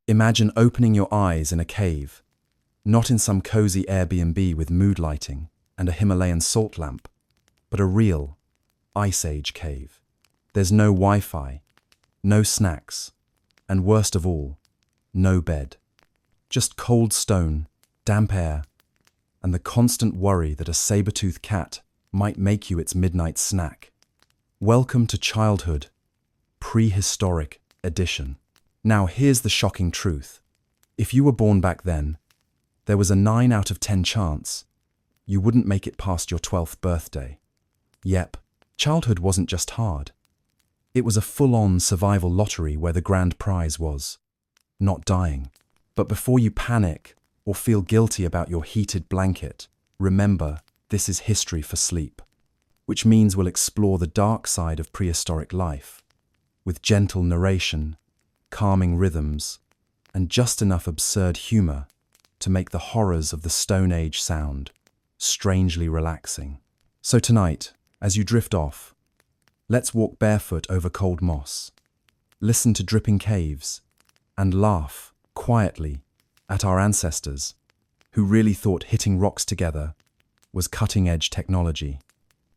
Imagine opening your eyes in a cave, not in some cozy Airbnb with mood lighting and a Himalayan salt lamp, but a real Ice Age cave. There's no Wi-Fi, no snacks, and worst of all, no bed. Just cold stone, damp air, and the constant worry that a saber-toothed cat might make you its midnight snack. Welcome to childhood, prehistoric edition. Now here's the shocking truth. If you were born back then, there was a 9 out of 10 chance you wouldn't make it past your 12th birthday. Yep, childhood wasn't just hard. It was a full-on survival lottery where the grand prize was not dying. But before you panic or feel guilty about your heated blanket, remember, this is history for sleep, which means we'll explore the dark side of prehistoric life, with gentle narration, calming rhythms, and just enough absurd humor to make the horrors of the Stone Age sound strangely relaxing. So tonight, as you drift off, let's walk barefoot over cold moss, listen to dripping caves, and laugh quietly at our ancestors who really thought hitting rocks together was cutting-edge technology.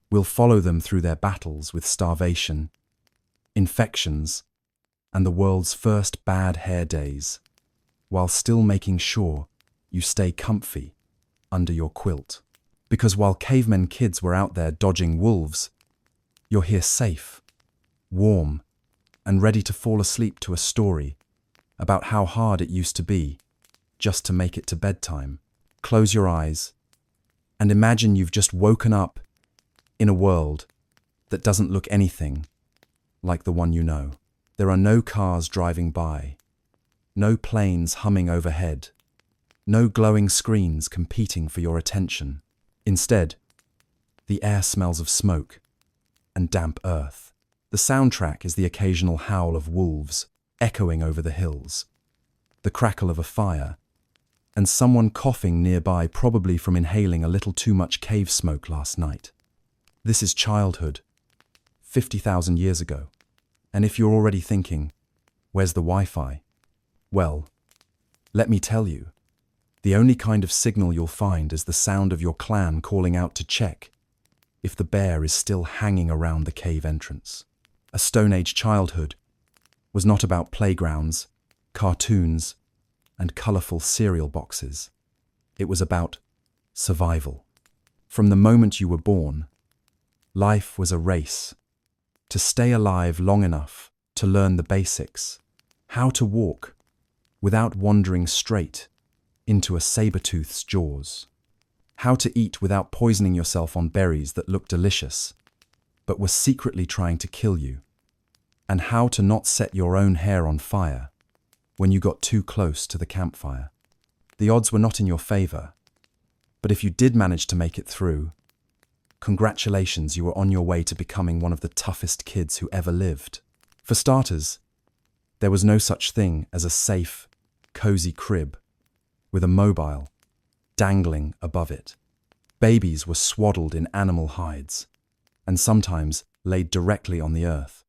We'll follow them through their battles with starvation, infections, and the world's first bad hair days, while still making sure you stay comfy under your quilt. Because while cavemen kids were out there dodging wolves, you're here safe, warm, and ready to fall asleep to a story about how hard it used to be just to make it to bedtime. Close your eyes and imagine you've just woken up in a world that doesn't look anything like the one you know. There are no cars driving by, no planes humming overhead, no glowing screens competing for your attention. Instead, the air smells of smoke and damp earth. The soundtrack is the occasional howl of wolves echoing over the hills, the crackle of a fire, and someone coughing nearby, probably from inhaling a little too much cave smoke last night. This is childhood, 50,000 years ago. And if you're already thinking, where's the Wi-Fi? Well, let me tell you, the only kind of signal you'll find is the sound of your clan calling out to check if the bear is still hanging around the cave entrance. A Stone Age childhood was not about playgrounds, cartoons, and colourful cereal boxes. It was about survival. From the moment you were born, life was a race to stay alive long enough to learn the basics, how to walk without wandering straight into a saber-tooth's jaws, how to eat without poisoning yourself on berries that look delicious but were secretly trying to kill you, and how to not set your own hair on fire when you got too close to the campfire. The odds were not in your favour, but if you did manage to make it through, congratulations, you were on your way to becoming one of the toughest kids who ever lived. For starters, there was no such thing as a safe, cozy crib with a mobile dangling above it. Babies were swaddled in animal hides and sometimes laid directly on the earth.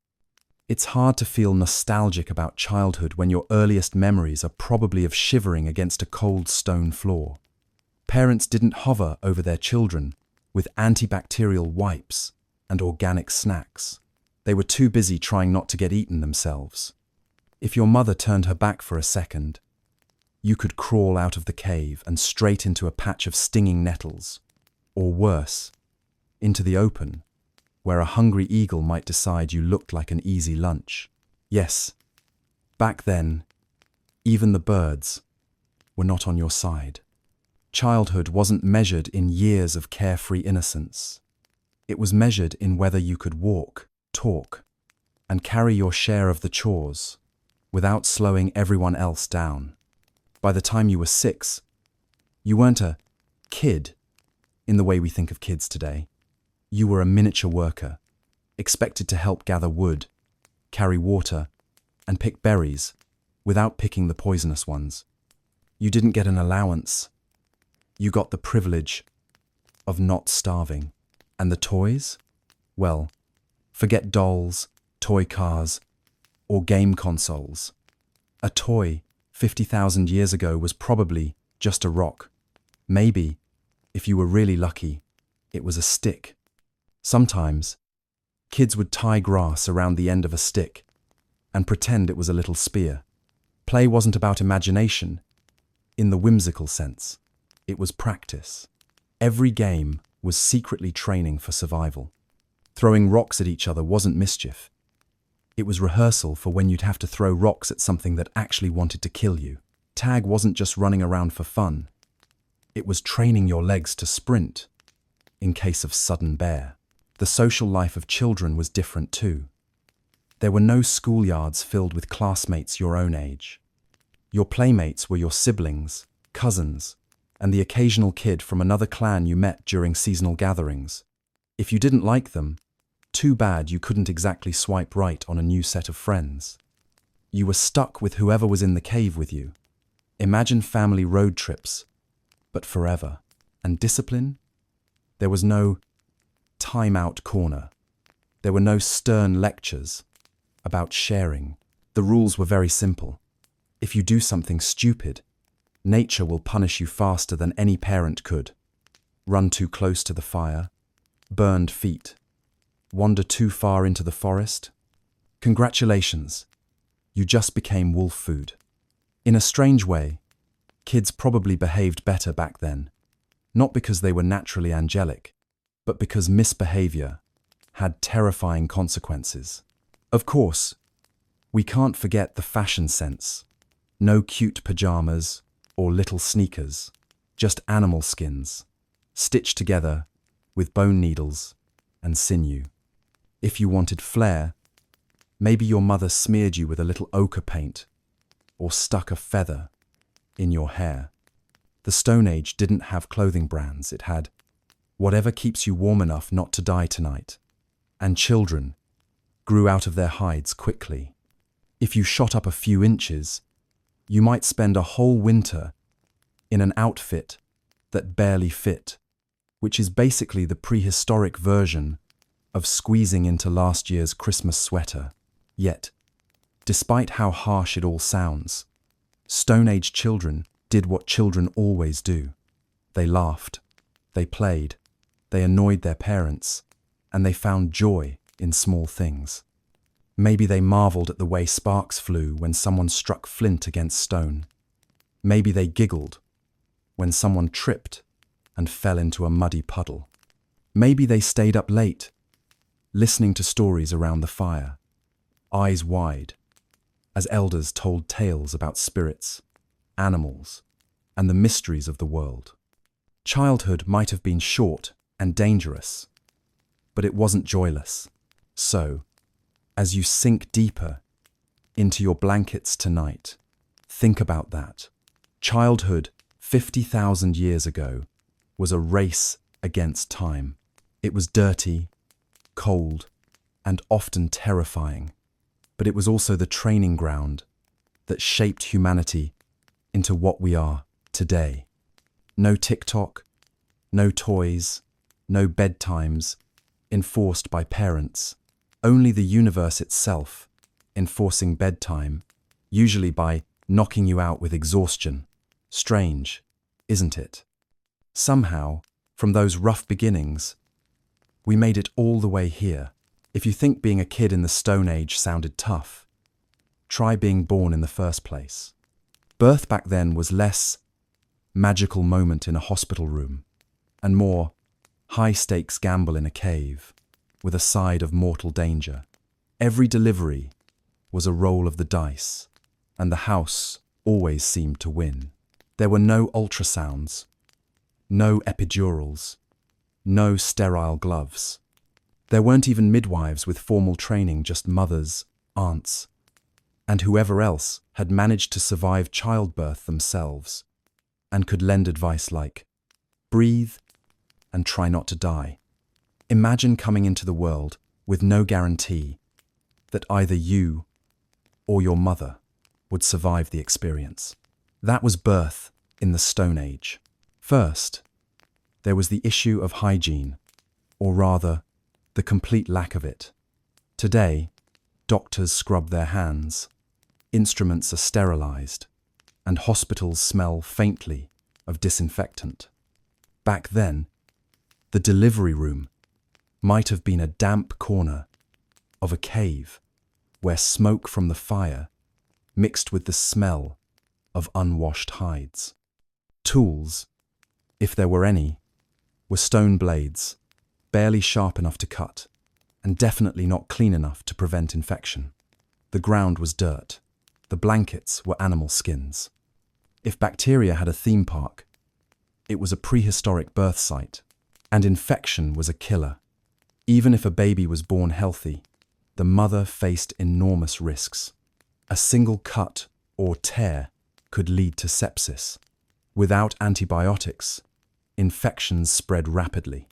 It's hard to feel nostalgic about childhood when your earliest memories are probably of shivering against a cold stone floor. Parents didn't hover over their children with antibacterial wipes and organic snacks. They were too busy trying not to get eaten themselves. If your mother turned her back for a second, you could crawl out of the cave and straight into a patch of stinging nettles, or worse, into the open, where a hungry eagle might decide you looked like an easy lunch. Yes, back then, even the birds were not on your side. Childhood wasn't measured in years of carefree innocence. It was measured in whether you could walk, talk, and carry your share of the chores without slowing everyone else down. By the time you were 6, you weren't a kid in the way we think of kids today. You were a miniature worker, expected to help gather wood, carry water, and pick berries without picking the poisonous ones. You didn't get an allowance. You got the privilege of not starving. And the toys? Well, forget dolls, toy cars, or game consoles. A toy 50,000 years ago was probably just a rock. Maybe, if you were really lucky, it was a stick. Sometimes, kids would tie grass around the end of a stick and pretend it was a little spear. Play wasn't about imagination, in the whimsical sense. It was practice. Every game was secretly training for survival. Throwing rocks at each other wasn't mischief. It was rehearsal for when you'd have to throw rocks at something that actually wanted to kill you. Tag wasn't just running around for fun. It was training your legs to sprint in case of sudden bear. The social life of children was different too. There were no schoolyards filled with classmates your own age. Your playmates were your siblings, cousins, and the occasional kid from another clan you met during seasonal gatherings. If you didn't like them, too bad you couldn't exactly swipe right on a new set of friends. You were stuck with whoever was in the cave with you. Imagine family road trips, but forever. And discipline? There was no time-out corner. There were no stern lectures about sharing. The rules were very simple. If you do something stupid, nature will punish you faster than any parent could. Run too close to the fire, burned feet, wander too far into the forest. Congratulations, you just became wolf food. In a strange way, kids probably behaved better back then, not because they were naturally angelic, but because misbehavior had terrifying consequences. Of course, we can't forget the fashion sense. No cute pajamas or little sneakers, just animal skins, stitched together with bone needles and sinew. If you wanted flair, maybe your mother smeared you with a little ochre paint or stuck a feather in your hair. The Stone Age didn't have clothing brands. It had whatever keeps you warm enough not to die tonight. And children grew out of their hides quickly. If you shot up a few inches, you might spend a whole winter in an outfit that barely fit, which is basically the prehistoric version of squeezing into last year's Christmas sweater. Yet, despite how harsh it all sounds, Stone Age children did what children always do. They laughed, they played, they annoyed their parents, and they found joy in small things. Maybe they marveled at the way sparks flew when someone struck flint against stone. Maybe they giggled when someone tripped and fell into a muddy puddle. Maybe they stayed up late, listening to stories around the fire, eyes wide, as elders told tales about spirits, animals, and the mysteries of the world. Childhood might have been short and dangerous, but it wasn't joyless. So, as you sink deeper into your blankets tonight, think about that. Childhood 50,000 years ago was a race against time. It was dirty, cold, and often terrifying, but it was also the training ground that shaped humanity into what we are today. No TikTok, no toys, no bedtimes enforced by parents. Only the universe itself enforcing bedtime, usually by knocking you out with exhaustion. Strange, isn't it? Somehow, from those rough beginnings, we made it all the way here. If you think being a kid in the Stone Age sounded tough, try being born in the first place. Birth back then was less magical moment in a hospital room and more high-stakes gamble in a cave with a side of mortal danger. Every delivery was a roll of the dice, and the house always seemed to win. There were no ultrasounds, no epidurals, no sterile gloves. There weren't even midwives with formal training, just mothers, aunts, and whoever else had managed to survive childbirth themselves and could lend advice like, breathe and try not to die. Imagine coming into the world with no guarantee that either you or your mother would survive the experience. That was birth in the Stone Age. First, there was the issue of hygiene, or rather, the complete lack of it. Today, doctors scrub their hands, instruments are sterilized, and hospitals smell faintly of disinfectant. Back then, the delivery room might have been a damp corner of a cave where smoke from the fire mixed with the smell of unwashed hides. Tools, if there were any, were stone blades, barely sharp enough to cut, and definitely not clean enough to prevent infection. The ground was dirt. The blankets were animal skins. If bacteria had a theme park, it was a prehistoric birth site, and infection was a killer. Even if a baby was born healthy, the mother faced enormous risks. A single cut or tear could lead to sepsis. Without antibiotics, infections spread rapidly.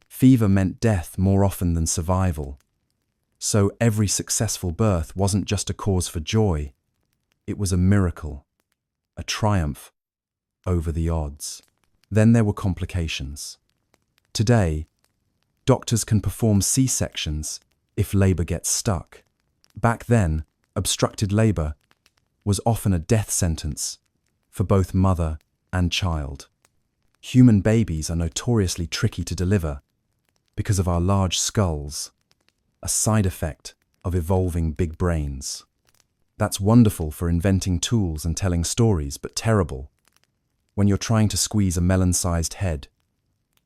Fever meant death more often than survival. So every successful birth wasn't just a cause for joy, it was a miracle, a triumph over the odds. Then there were complications. Today, doctors can perform C-sections if labor gets stuck. Back then, obstructed labor was often a death sentence for both mother and child. Human babies are notoriously tricky to deliver because of our large skulls, a side effect of evolving big brains. That's wonderful for inventing tools and telling stories, but terrible when you're trying to squeeze a melon-sized head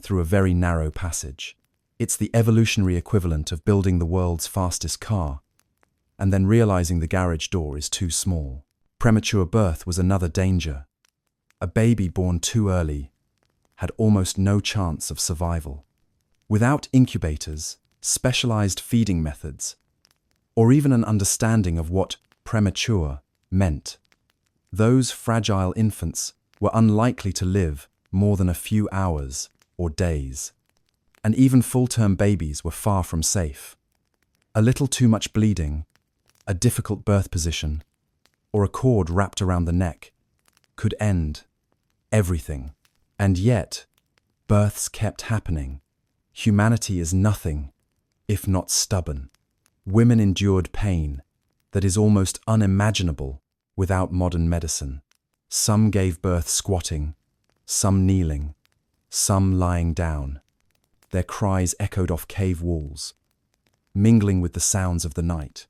through a very narrow passage. It's the evolutionary equivalent of building the world's fastest car and then realizing the garage door is too small. Premature birth was another danger. A baby born too early had almost no chance of survival. Without incubators, specialized feeding methods, or even an understanding of what premature meant, those fragile infants were unlikely to live more than a few hours or days. And even full-term babies were far from safe. A little too much bleeding, a difficult birth position, or a cord wrapped around the neck could end everything. And yet, births kept happening. Humanity is nothing if not stubborn. Women endured pain that is almost unimaginable without modern medicine. Some gave birth squatting, some kneeling, some lying down. Their cries echoed off cave walls, mingling with the sounds of the night.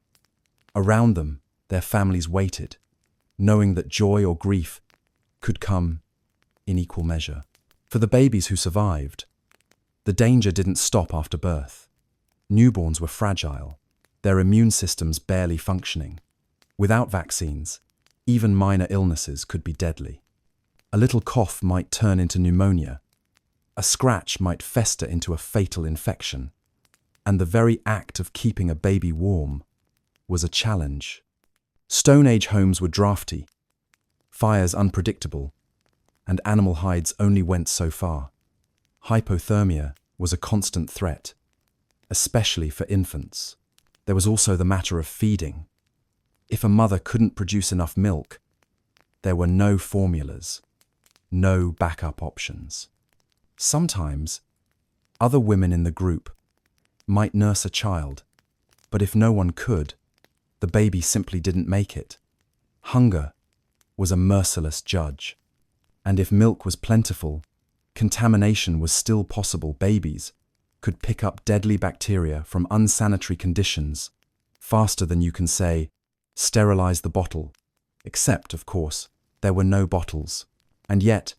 Around them, their families waited, knowing that joy or grief could come in equal measure. For the babies who survived, the danger didn't stop after birth. Newborns were fragile, their immune systems barely functioning. Without vaccines, even minor illnesses could be deadly. A little cough might turn into pneumonia. A scratch might fester into a fatal infection. And the very act of keeping a baby warm was a challenge. Stone Age homes were drafty, fires unpredictable, and animal hides only went so far. Hypothermia was a constant threat, especially for infants. There was also the matter of feeding. If a mother couldn't produce enough milk, there were no formulas, no backup options. Sometimes, other women in the group might nurse a child, but if no one could, the baby simply didn't make it. Hunger was a merciless judge, and if milk was plentiful, contamination was still possible. Babies could pick up deadly bacteria from unsanitary conditions faster than you can say, "Sterilize the bottle." Except, of course, there were no bottles. And yet,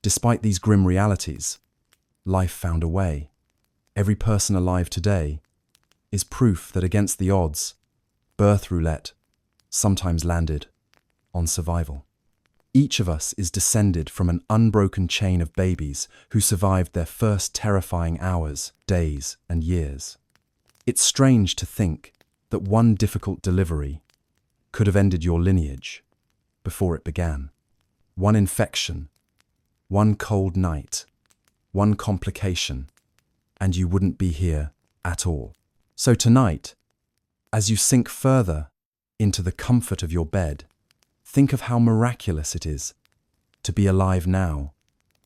despite these grim realities, life found a way. Every person alive today is proof that against the odds, birth roulette sometimes landed on survival. Each of us is descended from an unbroken chain of babies who survived their first terrifying hours, days, and years. It's strange to think that one difficult delivery could have ended your lineage before it began. One infection, one cold night, one complication, and you wouldn't be here at all. So tonight, as you sink further into the comfort of your bed, think of how miraculous it is to be alive now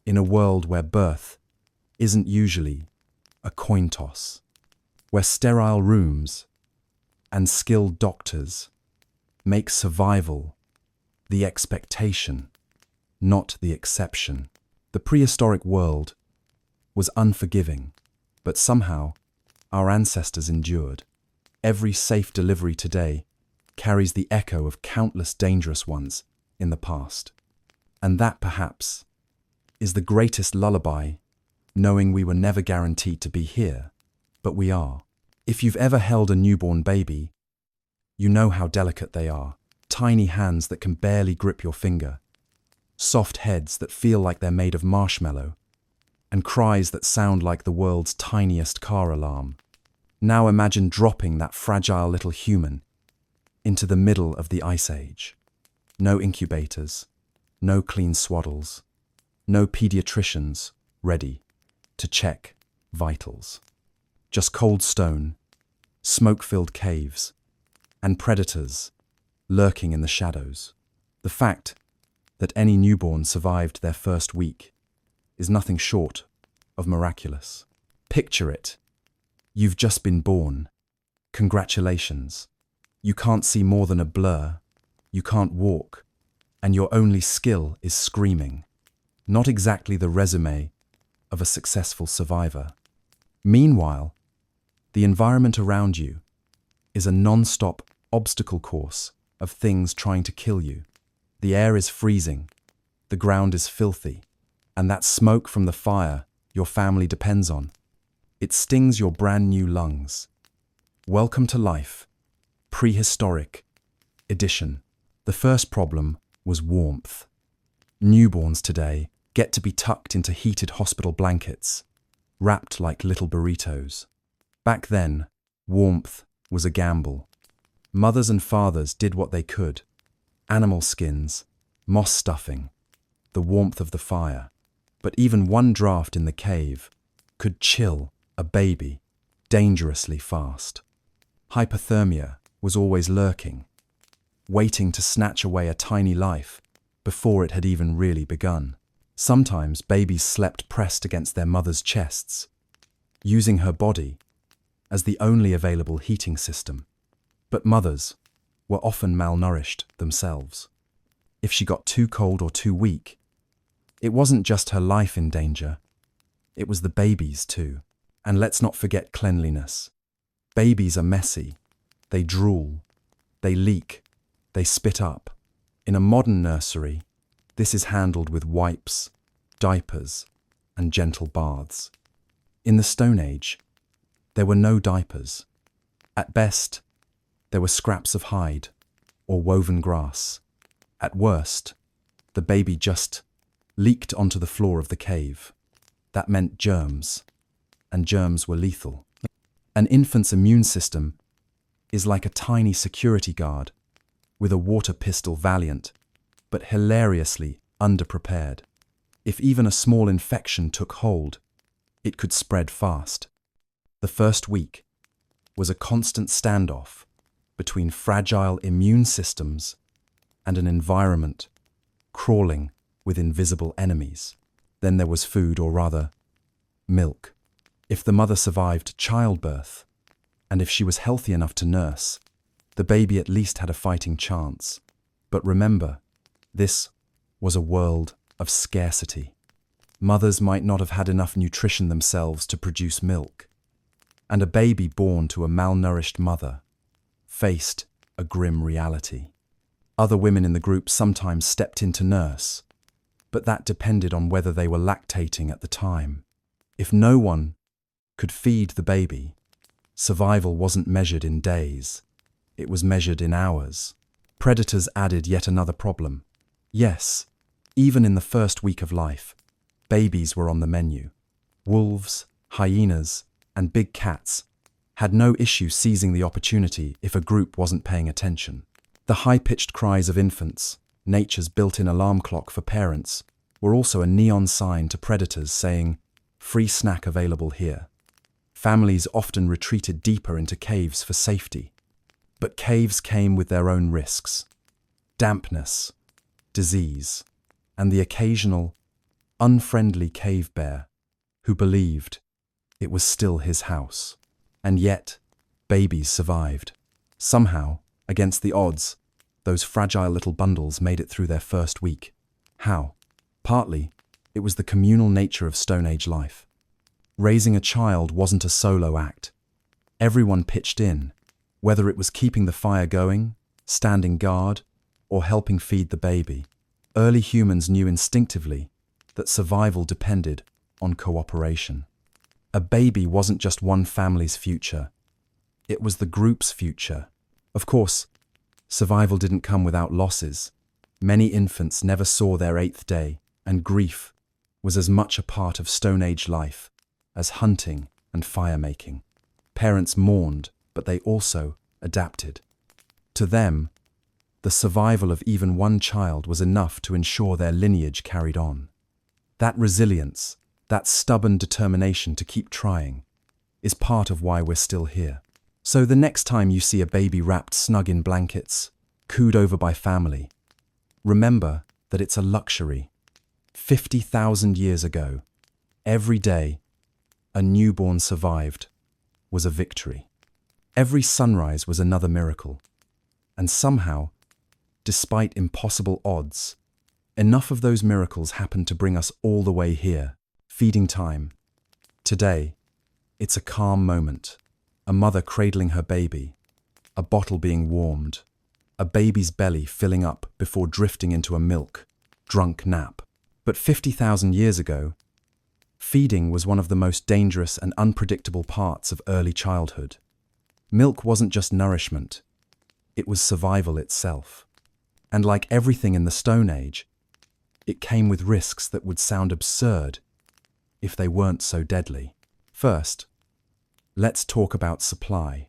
in a world where birth isn't usually a coin toss, where sterile rooms and skilled doctors make survival the expectation, not the exception. The prehistoric world was unforgiving, but somehow our ancestors endured. Every safe delivery today carries the echo of countless dangerous ones in the past. And that, perhaps, is the greatest lullaby, knowing we were never guaranteed to be here, but we are. If you've ever held a newborn baby, you know how delicate they are. Tiny hands that can barely grip your finger, soft heads that feel like they're made of marshmallow, and cries that sound like the world's tiniest car alarm. Now imagine dropping that fragile little human into the middle of the Ice Age. No incubators, no clean swaddles, no pediatricians ready to check vitals. Just cold stone, smoke-filled caves, and predators lurking in the shadows. The fact that any newborn survived their first week is nothing short of miraculous. Picture it. You've just been born. Congratulations. You can't see more than a blur. You can't walk. And your only skill is screaming. Not exactly the resume of a successful survivor. Meanwhile, the environment around you is a non-stop obstacle course of things trying to kill you. The air is freezing, the ground is filthy, and that smoke from the fire your family depends on. It stings your brand new lungs. Welcome to life, prehistoric edition. The first problem was warmth. Newborns today get to be tucked into heated hospital blankets, wrapped like little burritos. Back then, warmth was a gamble. Mothers and fathers did what they could. Animal skins, moss stuffing, the warmth of the fire. But even one draft in the cave could chill a baby dangerously fast. Hypothermia was always lurking, waiting to snatch away a tiny life before it had even really begun. Sometimes babies slept pressed against their mother's chests, using her body as the only available heating system. But mothers were often malnourished themselves. If she got too cold or too weak, it wasn't just her life in danger, it was the baby's too. And let's not forget cleanliness. Babies are messy. They drool, they leak, they spit up. In a modern nursery, this is handled with wipes, diapers, and gentle baths. In the Stone Age, there were no diapers. At best, there were scraps of hide or woven grass. At worst, the baby just leaked onto the floor of the cave. That meant germs, and germs were lethal. An infant's immune system is like a tiny security guard with a water pistol valiant, but hilariously underprepared. If even a small infection took hold, it could spread fast. The first week was a constant standoff between fragile immune systems and an environment crawling with invisible enemies. Then there was food, or rather, milk. If the mother survived childbirth, and if she was healthy enough to nurse, the baby at least had a fighting chance. But remember, this was a world of scarcity. Mothers might not have had enough nutrition themselves to produce milk, and a baby born to a malnourished mother faced a grim reality. Other women in the group sometimes stepped in to nurse, but that depended on whether they were lactating at the time. If no one could feed the baby, survival wasn't measured in days, it was measured in hours. Predators added yet another problem. Yes, even in the first week of life, babies were on the menu. Wolves, hyenas, and big cats had no issue seizing the opportunity if a group wasn't paying attention. The high-pitched cries of infants, nature's built-in alarm clock for parents, were also a neon sign to predators saying, "Free snack available here." Families often retreated deeper into caves for safety. But caves came with their own risks. Dampness, disease, and the occasional, unfriendly cave bear who believed it was still his house. And yet, babies survived. Somehow, against the odds, those fragile little bundles made it through their first week. How? Partly, it was the communal nature of Stone Age life. Raising a child wasn't a solo act. Everyone pitched in, whether it was keeping the fire going, standing guard, or helping feed the baby. Early humans knew instinctively that survival depended on cooperation. A baby wasn't just one family's future. It was the group's future. Of course, survival didn't come without losses. Many infants never saw their 8th day, and grief was as much a part of Stone Age life as hunting and fire-making. Parents mourned, but they also adapted. To them, the survival of even one child was enough to ensure their lineage carried on. That resilience, that stubborn determination to keep trying, is part of why we're still here. So the next time you see a baby wrapped snug in blankets, cooed over by family, remember that it's a luxury. 50,000 years ago, every day a newborn survived was a victory. Every sunrise was another miracle. And somehow, despite impossible odds, enough of those miracles happened to bring us all the way here. Feeding time. Today, it's a calm moment. A mother cradling her baby, a bottle being warmed, a baby's belly filling up before drifting into a milk-drunk nap. But 50,000 years ago, feeding was one of the most dangerous and unpredictable parts of early childhood. Milk wasn't just nourishment, it was survival itself. And like everything in the Stone Age, it came with risks that would sound absurd if they weren't so deadly. First, let's talk about supply.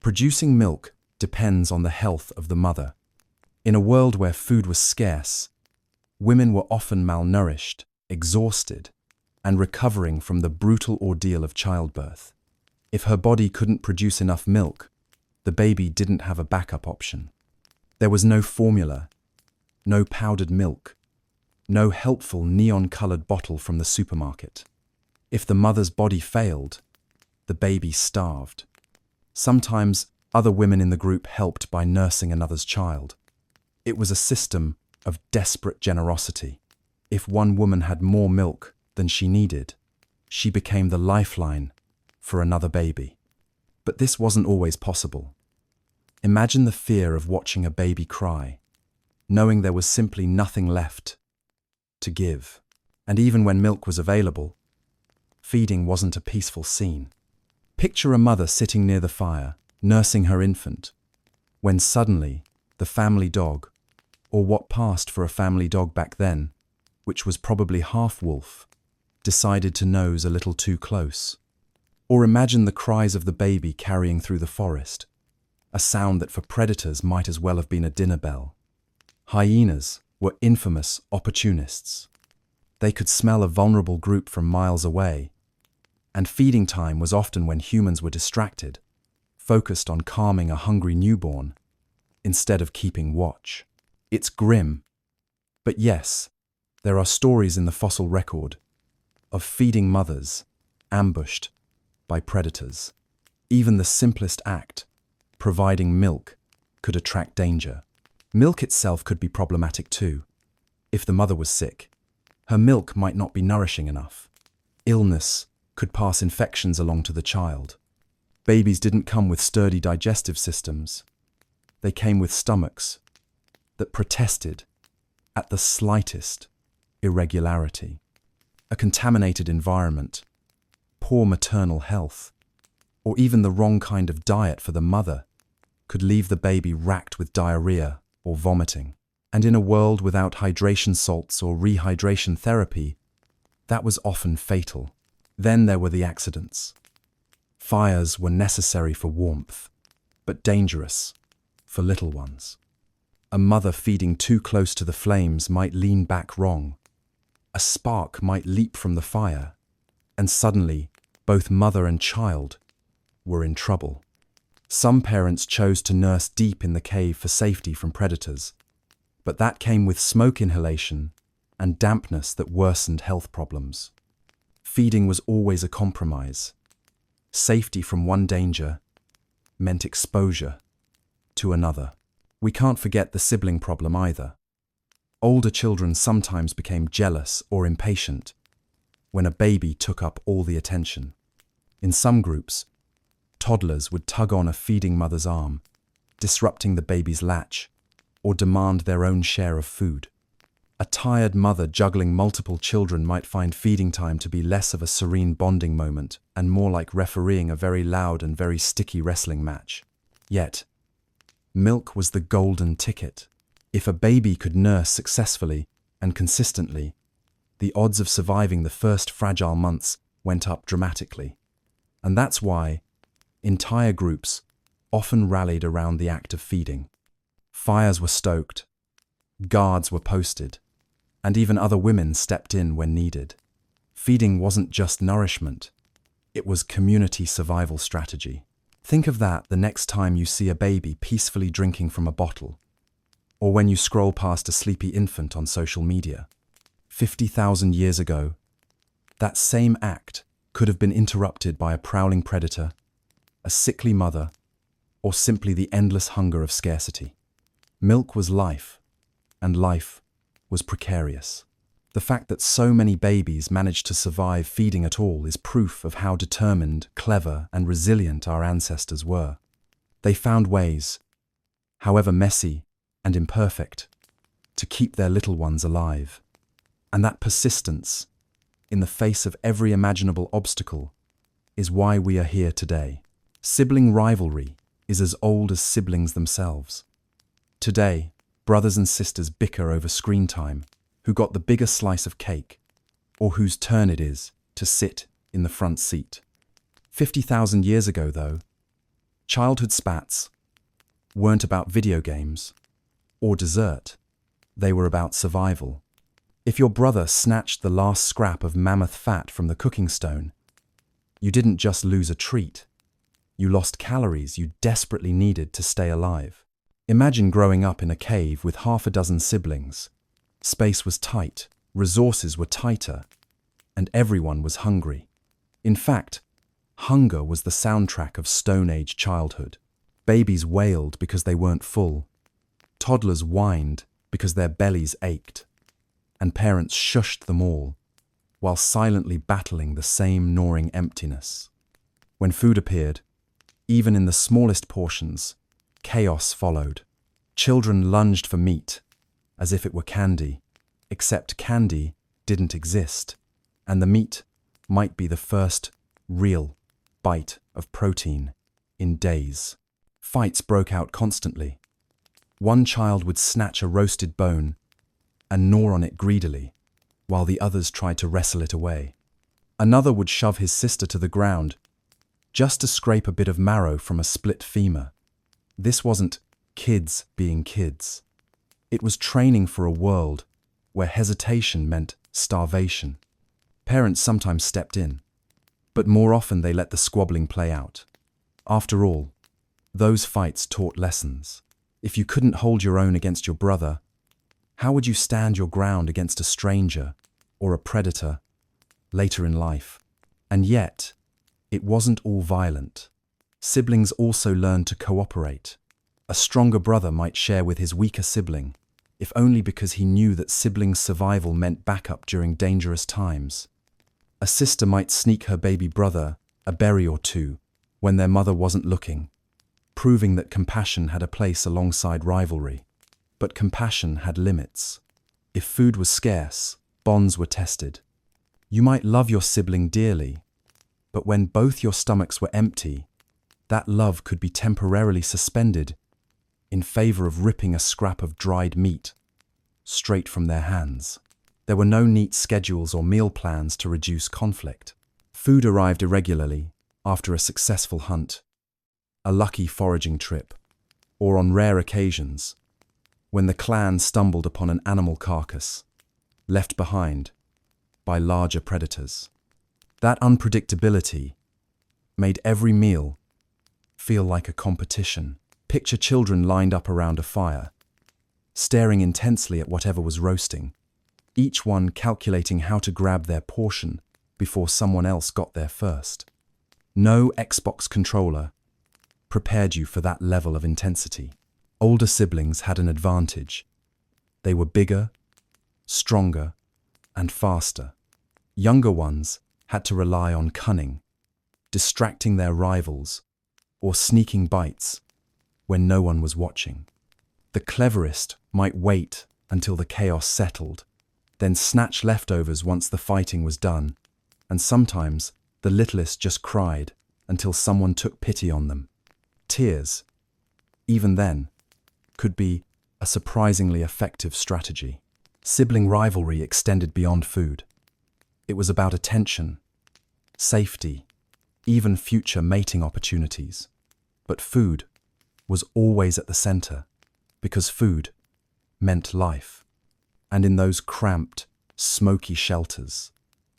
Producing milk depends on the health of the mother. In a world where food was scarce, women were often malnourished, exhausted, and recovering from the brutal ordeal of childbirth. If her body couldn't produce enough milk, the baby didn't have a backup option. There was no formula, no powdered milk, no helpful neon-colored bottle from the supermarket. If the mother's body failed, the baby starved. Sometimes other women in the group helped by nursing another's child. It was a system of desperate generosity. If one woman had more milk than she needed, she became the lifeline for another baby. But this wasn't always possible. Imagine the fear of watching a baby cry, knowing there was simply nothing left to give. And even when milk was available, feeding wasn't a peaceful scene. Picture a mother sitting near the fire, nursing her infant, when suddenly the family dog, or what passed for a family dog back then, which was probably half wolf, decided to nose a little too close. Or imagine the cries of the baby carrying through the forest, a sound that for predators might as well have been a dinner bell. Hyenas were infamous opportunists. They could smell a vulnerable group from miles away, and feeding time was often when humans were distracted, focused on calming a hungry newborn, instead of keeping watch. It's grim, but yes, there are stories in the fossil record of feeding mothers ambushed by predators. Even the simplest act, providing milk, could attract danger. Milk itself could be problematic too. If the mother was sick, her milk might not be nourishing enough. Illness could pass infections along to the child. Babies didn't come with sturdy digestive systems. They came with stomachs that protested at the slightest irregularity. A contaminated environment, poor maternal health, or even the wrong kind of diet for the mother could leave the baby racked with diarrhea or vomiting. And in a world without hydration salts or rehydration therapy, that was often fatal. Then there were the accidents. Fires were necessary for warmth, but dangerous for little ones. A mother feeding too close to the flames might lean back wrong. A spark might leap from the fire, and suddenly both mother and child were in trouble. Some parents chose to nurse deep in the cave for safety from predators, but that came with smoke inhalation and dampness that worsened health problems. Feeding was always a compromise. Safety from one danger meant exposure to another. We can't forget the sibling problem either. Older children sometimes became jealous or impatient when a baby took up all the attention. In some groups, toddlers would tug on a feeding mother's arm, disrupting the baby's latch, or demand their own share of food. A tired mother juggling multiple children might find feeding time to be less of a serene bonding moment and more like refereeing a very loud and very sticky wrestling match. Yet, milk was the golden ticket. If a baby could nurse successfully and consistently, the odds of surviving the first fragile months went up dramatically. And that's why entire groups often rallied around the act of feeding. Fires were stoked, guards were posted, and even other women stepped in when needed. Feeding wasn't just nourishment, it was community survival strategy. Think of that the next time you see a baby peacefully drinking from a bottle, or when you scroll past a sleepy infant on social media. 50,000 years ago, that same act could have been interrupted by a prowling predator, a sickly mother, or simply the endless hunger of scarcity. Milk was life, and life was precarious. The fact that so many babies managed to survive feeding at all is proof of how determined, clever, and resilient our ancestors were. They found ways, however messy and imperfect, to keep their little ones alive. And that persistence, in the face of every imaginable obstacle, is why we are here today. Sibling rivalry is as old as siblings themselves. Today, brothers and sisters bicker over screen time, who got the bigger slice of cake, or whose turn it is to sit in the front seat. 50,000 years ago, though, childhood spats weren't about video games or dessert. They were about survival. If your brother snatched the last scrap of mammoth fat from the cooking stone, you didn't just lose a treat. You lost calories you desperately needed to stay alive. Imagine growing up in a cave with half a dozen siblings. Space was tight, resources were tighter, and everyone was hungry. In fact, hunger was the soundtrack of Stone Age childhood. Babies wailed because they weren't full. Toddlers whined because their bellies ached. And parents shushed them all, while silently battling the same gnawing emptiness. When food appeared, even in the smallest portions, chaos followed. Children lunged for meat, as if it were candy, except candy didn't exist, and the meat might be the first real bite of protein in days. Fights broke out constantly. One child would snatch a roasted bone and gnaw on it greedily, while the others tried to wrestle it away. Another would shove his sister to the ground, just to scrape a bit of marrow from a split femur. This wasn't kids being kids. It was training for a world where hesitation meant starvation. Parents sometimes stepped in, but more often they let the squabbling play out. After all, those fights taught lessons. If you couldn't hold your own against your brother, how would you stand your ground against a stranger or a predator later in life? And yet, it wasn't all violent. Siblings also learned to cooperate. A stronger brother might share with his weaker sibling, if only because he knew that sibling survival meant backup during dangerous times. A sister might sneak her baby brother a berry or two when their mother wasn't looking, proving that compassion had a place alongside rivalry. But compassion had limits. If food was scarce, bonds were tested. You might love your sibling dearly, but when both your stomachs were empty, that love could be temporarily suspended in favor of ripping a scrap of dried meat straight from their hands. There were no neat schedules or meal plans to reduce conflict. Food arrived irregularly after a successful hunt, a lucky foraging trip, or on rare occasions, when the clan stumbled upon an animal carcass, left behind by larger predators. That unpredictability made every meal feel like a competition. Picture children lined up around a fire, staring intensely at whatever was roasting, each one calculating how to grab their portion before someone else got there first. No Xbox controller prepared you for that level of intensity. Older siblings had an advantage. They were bigger, stronger, and faster. Younger ones had to rely on cunning, distracting their rivals, or sneaking bites when no one was watching. The cleverest might wait until the chaos settled, then snatch leftovers once the fighting was done, and sometimes the littlest just cried until someone took pity on them. Tears, even then, could be a surprisingly effective strategy. Sibling rivalry extended beyond food. It was about attention, safety, even future mating opportunities. But food was always at the center, because food meant life. And in those cramped, smoky shelters,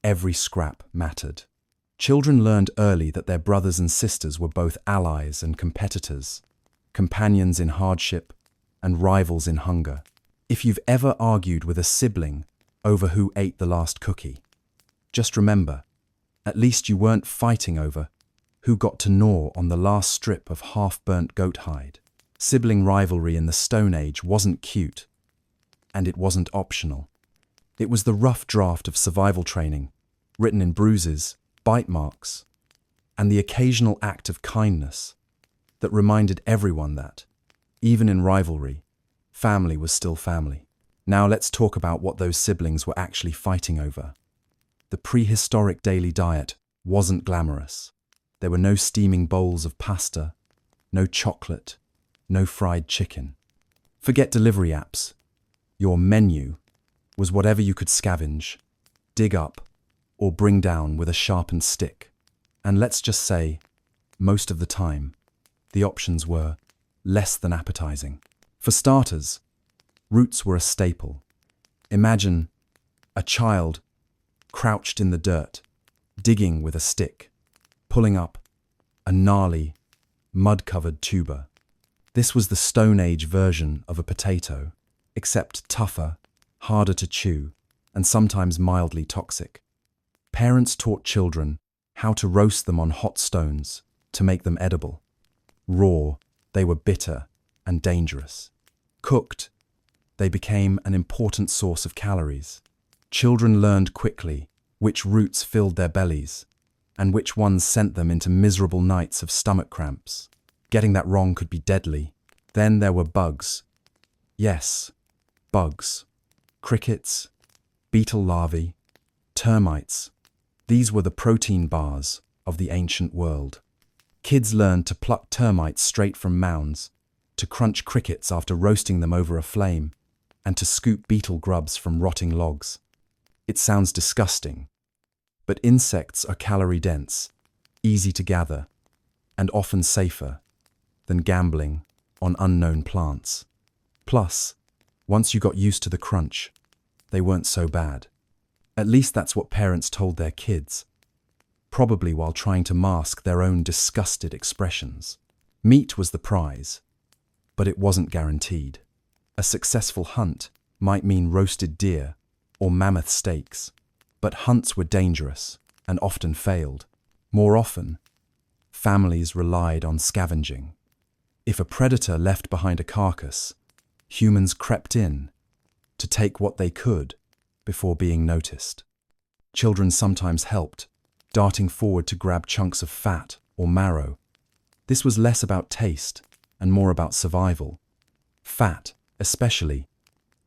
every scrap mattered. Children learned early that their brothers and sisters were both allies and competitors, companions in hardship and rivals in hunger. If you've ever argued with a sibling over who ate the last cookie, just remember, at least you weren't fighting over who got to gnaw on the last strip of half-burnt goat hide. Sibling rivalry in the Stone Age wasn't cute, and it wasn't optional. It was the rough draft of survival training, written in bruises, bite marks, and the occasional act of kindness that reminded everyone that, even in rivalry, family was still family. Now let's talk about what those siblings were actually fighting over. The prehistoric daily diet wasn't glamorous. There were no steaming bowls of pasta, no chocolate, no fried chicken. Forget delivery apps. Your menu was whatever you could scavenge, dig up, or bring down with a sharpened stick. And let's just say, most of the time, the options were less than appetizing. For starters, roots were a staple. Imagine a child crouched in the dirt, digging with a stick, pulling up a gnarly, mud-covered tuber. This was the Stone Age version of a potato, except tougher, harder to chew, and sometimes mildly toxic. Parents taught children how to roast them on hot stones to make them edible. Raw, they were bitter and dangerous. Cooked, they became an important source of calories. Children learned quickly which roots filled their bellies and which ones sent them into miserable nights of stomach cramps. Getting that wrong could be deadly. Then there were bugs. Yes, bugs. Crickets, beetle larvae, termites. These were the protein bars of the ancient world. Kids learned to pluck termites straight from mounds, to crunch crickets after roasting them over a flame, and to scoop beetle grubs from rotting logs. It sounds disgusting, but insects are calorie-dense, easy to gather, and often safer than gambling on unknown plants. Plus, once you got used to the crunch, they weren't so bad. At least that's what parents told their kids, probably while trying to mask their own disgusted expressions. Meat was the prize, but it wasn't guaranteed. A successful hunt might mean roasted deer or mammoth steaks, but hunts were dangerous and often failed. More often, families relied on scavenging. If a predator left behind a carcass, humans crept in to take what they could before being noticed. Children sometimes helped, darting forward to grab chunks of fat or marrow. This was less about taste and more about survival. Fat, especially,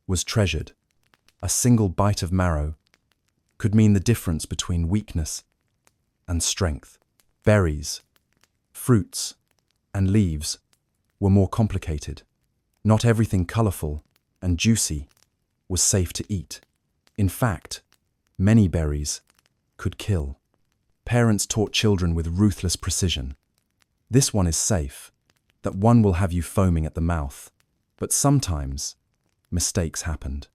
was treasured. A single bite of marrow could mean the difference between weakness and strength. Berries, fruits, and leaves were more complicated. Not everything colorful and juicy was safe to eat. In fact, many berries could kill. Parents taught children with ruthless precision. This one is safe, that one will have you foaming at the mouth. But sometimes, mistakes happened.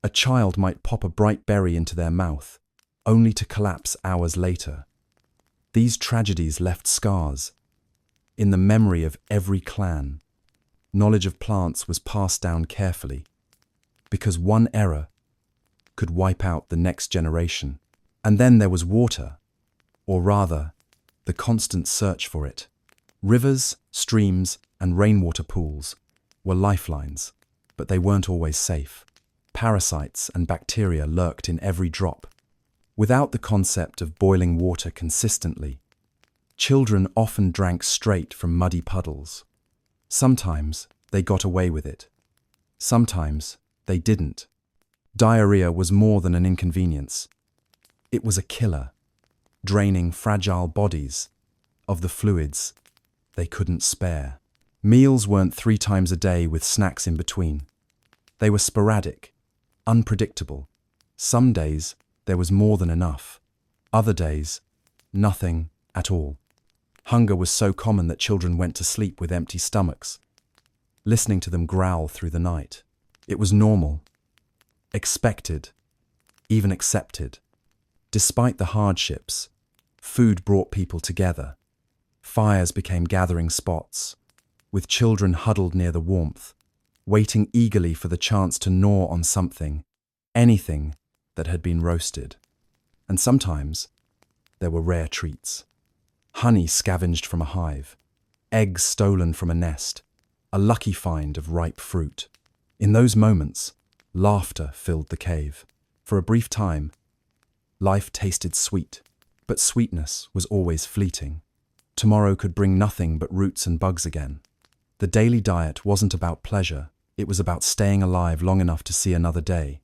A child might pop a bright berry into their mouth, only to collapse hours later. These tragedies left scars. In the memory of every clan, knowledge of plants was passed down carefully, because one error could wipe out the next generation. And then there was water, or rather, the constant search for it. Rivers, streams, and rainwater pools were lifelines, but they weren't always safe. Parasites and bacteria lurked in every drop. Without the concept of boiling water consistently, children often drank straight from muddy puddles. Sometimes they got away with it. Sometimes they didn't. Diarrhea was more than an inconvenience. It was a killer, draining fragile bodies of the fluids they couldn't spare. Meals weren't 3 times a day with snacks in between. They were sporadic, unpredictable. Some days there was more than enough. Other days, nothing at all. Hunger was so common that children went to sleep with empty stomachs, listening to them growl through the night. It was normal, expected, even accepted. Despite the hardships, food brought people together. Fires became gathering spots, with children huddled near the warmth, waiting eagerly for the chance to gnaw on something, anything that had been roasted. And sometimes there were rare treats. Honey scavenged from a hive, eggs stolen from a nest, a lucky find of ripe fruit. In those moments, laughter filled the cave. For a brief time, life tasted sweet, but sweetness was always fleeting. Tomorrow could bring nothing but roots and bugs again. The daily diet wasn't about pleasure, it was about staying alive long enough to see another day.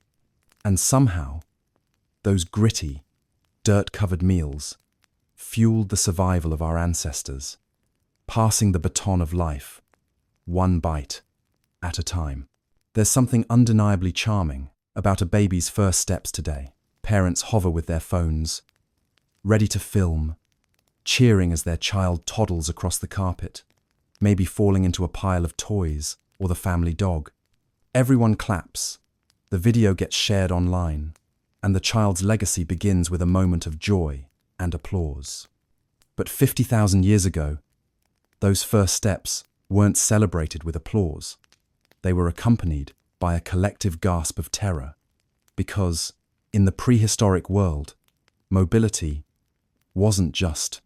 And somehow, those gritty, dirt-covered meals fueled the survival of our ancestors, passing the baton of life, one bite at a time. There's something undeniably charming about a baby's first steps today. Parents hover with their phones, ready to film, cheering as their child toddles across the carpet, maybe falling into a pile of toys or the family dog. Everyone claps, the video gets shared online, and the child's legacy begins with a moment of joy and applause. But 50,000 years ago, those first steps weren't celebrated with applause. They were accompanied by a collective gasp of terror, because in the prehistoric world, mobility wasn't just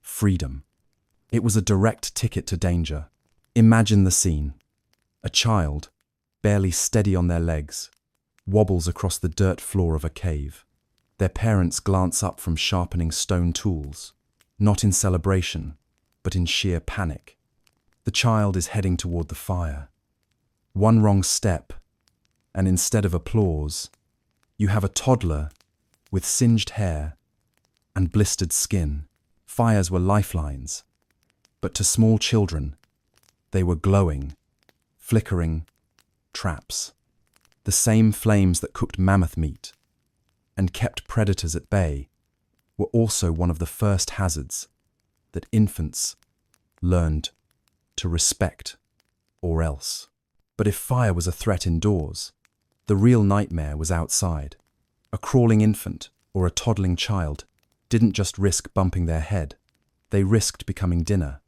freedom. It was a direct ticket to danger. Imagine the scene. A child, barely steady on their legs, wobbles across the dirt floor of a cave. Their parents glance up from sharpening stone tools, not in celebration, but in sheer panic. The child is heading toward the fire. One wrong step, and instead of applause, you have a toddler with singed hair and blistered skin. Fires were lifelines, but to small children, they were glowing, flickering traps. The same flames that cooked mammoth meat and kept predators at bay were also one of the first hazards that infants learned to respect or else. But if fire was a threat indoors, the real nightmare was outside. A crawling infant or a toddling child didn't just risk bumping their head, they risked becoming dinner.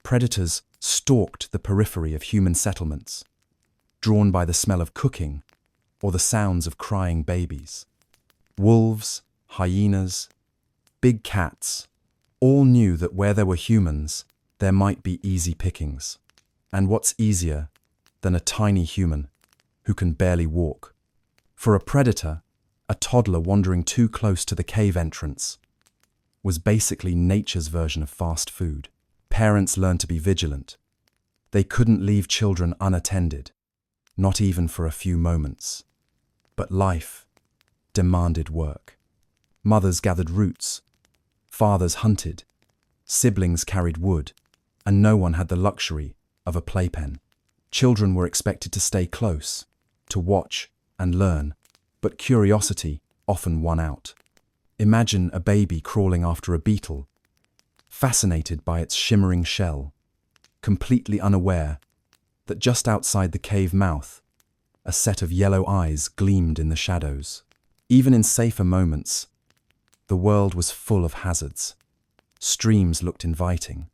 Predators stalked the periphery of human settlements, drawn by the smell of cooking or the sounds of crying babies. Wolves, hyenas, big cats, all knew that where there were humans, there might be easy pickings. And what's easier than a tiny human who can barely walk? For a predator, a toddler wandering too close to the cave entrance was basically nature's version of fast food. Parents learned to be vigilant. They couldn't leave children unattended, not even for a few moments. But life demanded work. Mothers gathered roots, fathers hunted, siblings carried wood, and no one had the luxury of a playpen. Children were expected to stay close, to watch and learn, but curiosity often won out. Imagine a baby crawling after a beetle, fascinated by its shimmering shell, completely unaware that just outside the cave mouth, a set of yellow eyes gleamed in the shadows. Even in safer moments, the world was full of hazards. Streams looked inviting,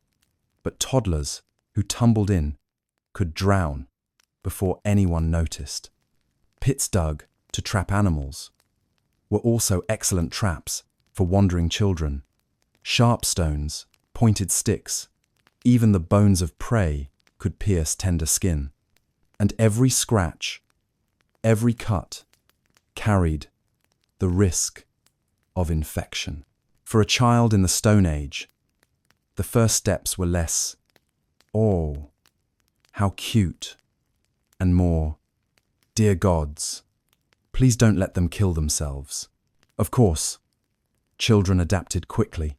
but toddlers who tumbled in could drown before anyone noticed. Pits dug to trap animals were also excellent traps for wandering children. Sharp stones, pointed sticks, even the bones of prey could pierce tender skin. And every scratch, every cut, carried the risk of infection. For a child in the Stone Age, the first steps were less, "Oh, how cute," and more, "Dear gods, please don't let them kill themselves." Of course, children adapted quickly.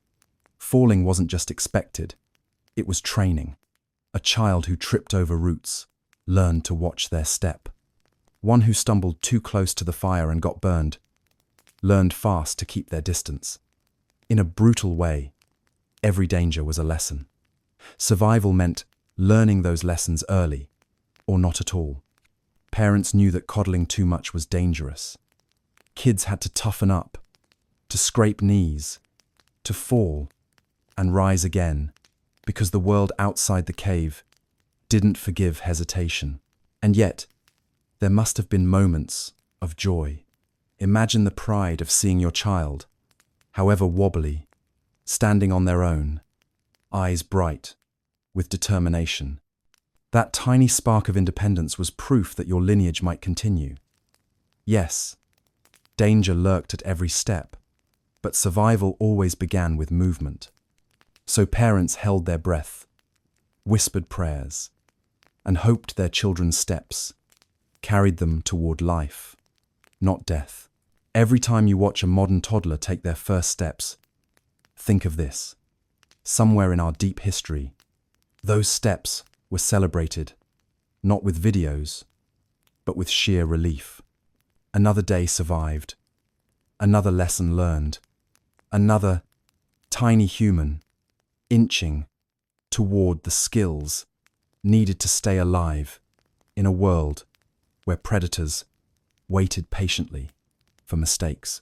Falling wasn't just expected, it was training. A child who tripped over roots learned to watch their step. One who stumbled too close to the fire and got burned learned fast to keep their distance. In a brutal way, every danger was a lesson. Survival meant learning those lessons early, or not at all. Parents knew that coddling too much was dangerous. Kids had to toughen up, to scrape knees, to fall and rise again, because the world outside the cave didn't forgive hesitation. And yet, there must have been moments of joy. Imagine the pride of seeing your child, however wobbly, standing on their own, eyes bright, with determination. That tiny spark of independence was proof that your lineage might continue. Yes, danger lurked at every step, but survival always began with movement. So parents held their breath, whispered prayers, and hoped their children's steps carried them toward life, not death. Every time you watch a modern toddler take their first steps, think of this. Somewhere in our deep history, those steps were celebrated, not with videos, but with sheer relief. Another day survived, another lesson learned, another tiny human inching toward the skills needed to stay alive in a world where predators waited patiently for mistakes.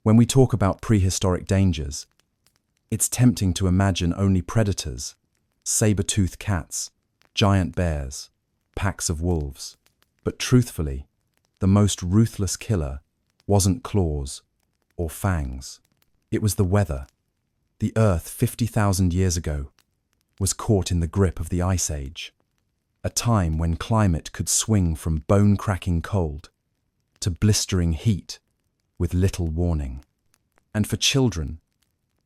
When we talk about prehistoric dangers, it's tempting to imagine only predators, saber-toothed cats, giant bears, packs of wolves. But truthfully, the most ruthless killer wasn't claws or fangs. It was the weather. The Earth 50,000 years ago was caught in the grip of the Ice Age, a time when climate could swing from bone-cracking cold to blistering heat with little warning. And for children,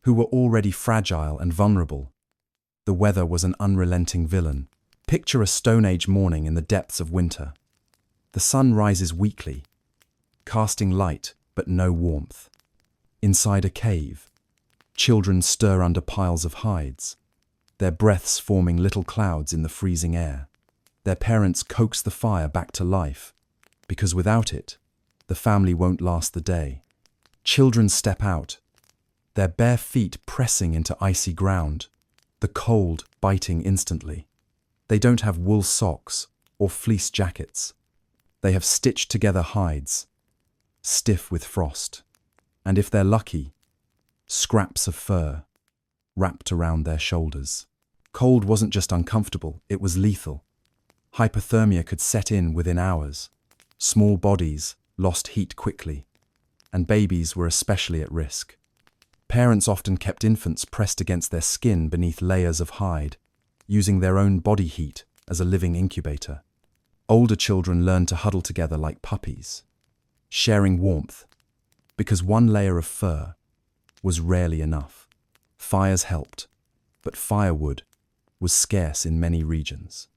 who were already fragile and vulnerable, the weather was an unrelenting villain. Picture a Stone Age morning in the depths of winter. The sun rises weakly, casting light but no warmth. Inside a cave, children stir under piles of hides, their breaths forming little clouds in the freezing air. Their parents coax the fire back to life, because without it, the family won't last the day. Children step out, their bare feet pressing into icy ground, the cold biting instantly. They don't have wool socks or fleece jackets. They have stitched together hides, stiff with frost, and if they're lucky, scraps of fur wrapped around their shoulders. Cold wasn't just uncomfortable, it was lethal. Hypothermia could set in within hours. Small bodies lost heat quickly, and babies were especially at risk. Parents often kept infants pressed against their skin beneath layers of hide, using their own body heat as a living incubator. Older children learned to huddle together like puppies, sharing warmth, because one layer of fur was rarely enough. Fires helped, but firewood was scarce in many regions.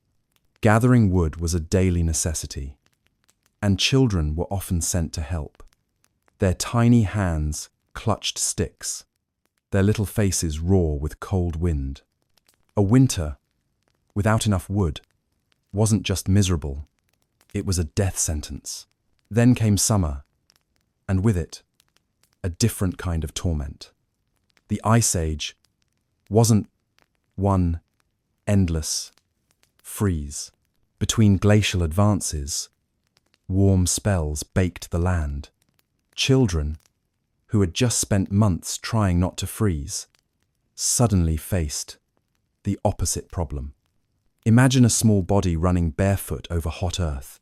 Gathering wood was a daily necessity, and children were often sent to help. Their tiny hands clutched sticks, their little faces raw with cold wind. A winter without enough wood wasn't just miserable, it was a death sentence. Then came summer, and with it, a different kind of torment. The Ice Age wasn't one endless freeze. Between glacial advances, warm spells baked the land. Children, who had just spent months trying not to freeze, suddenly faced the opposite problem. Imagine a small body running barefoot over hot earth,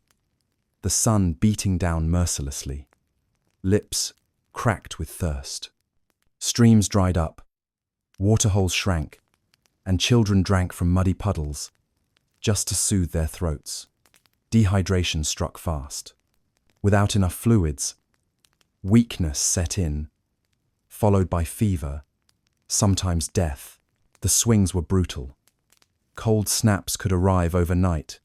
the sun beating down mercilessly, lips cracked with thirst. Streams dried up, waterholes shrank, and children drank from muddy puddles just to soothe their throats. Dehydration struck fast. Without enough fluids, weakness set in, followed by fever, sometimes death. The swings were brutal. Cold snaps could arrive overnight,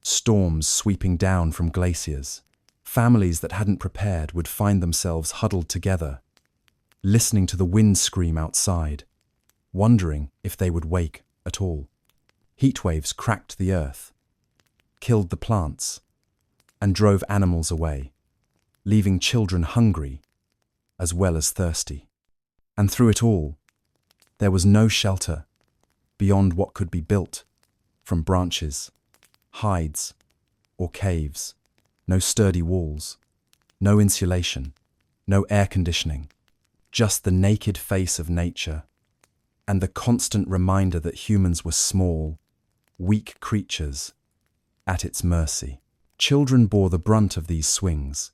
storms sweeping down from glaciers. Families that hadn't prepared would find themselves huddled together, listening to the wind scream outside, wondering if they would wake at all. Heat waves cracked the earth, killed the plants, and drove animals away, leaving children hungry as well as thirsty. And through it all, there was no shelter beyond what could be built from branches, hides, or caves. No sturdy walls, no insulation, no air conditioning, just the naked face of nature and the constant reminder that humans were small, weak creatures at its mercy. Children bore the brunt of these swings.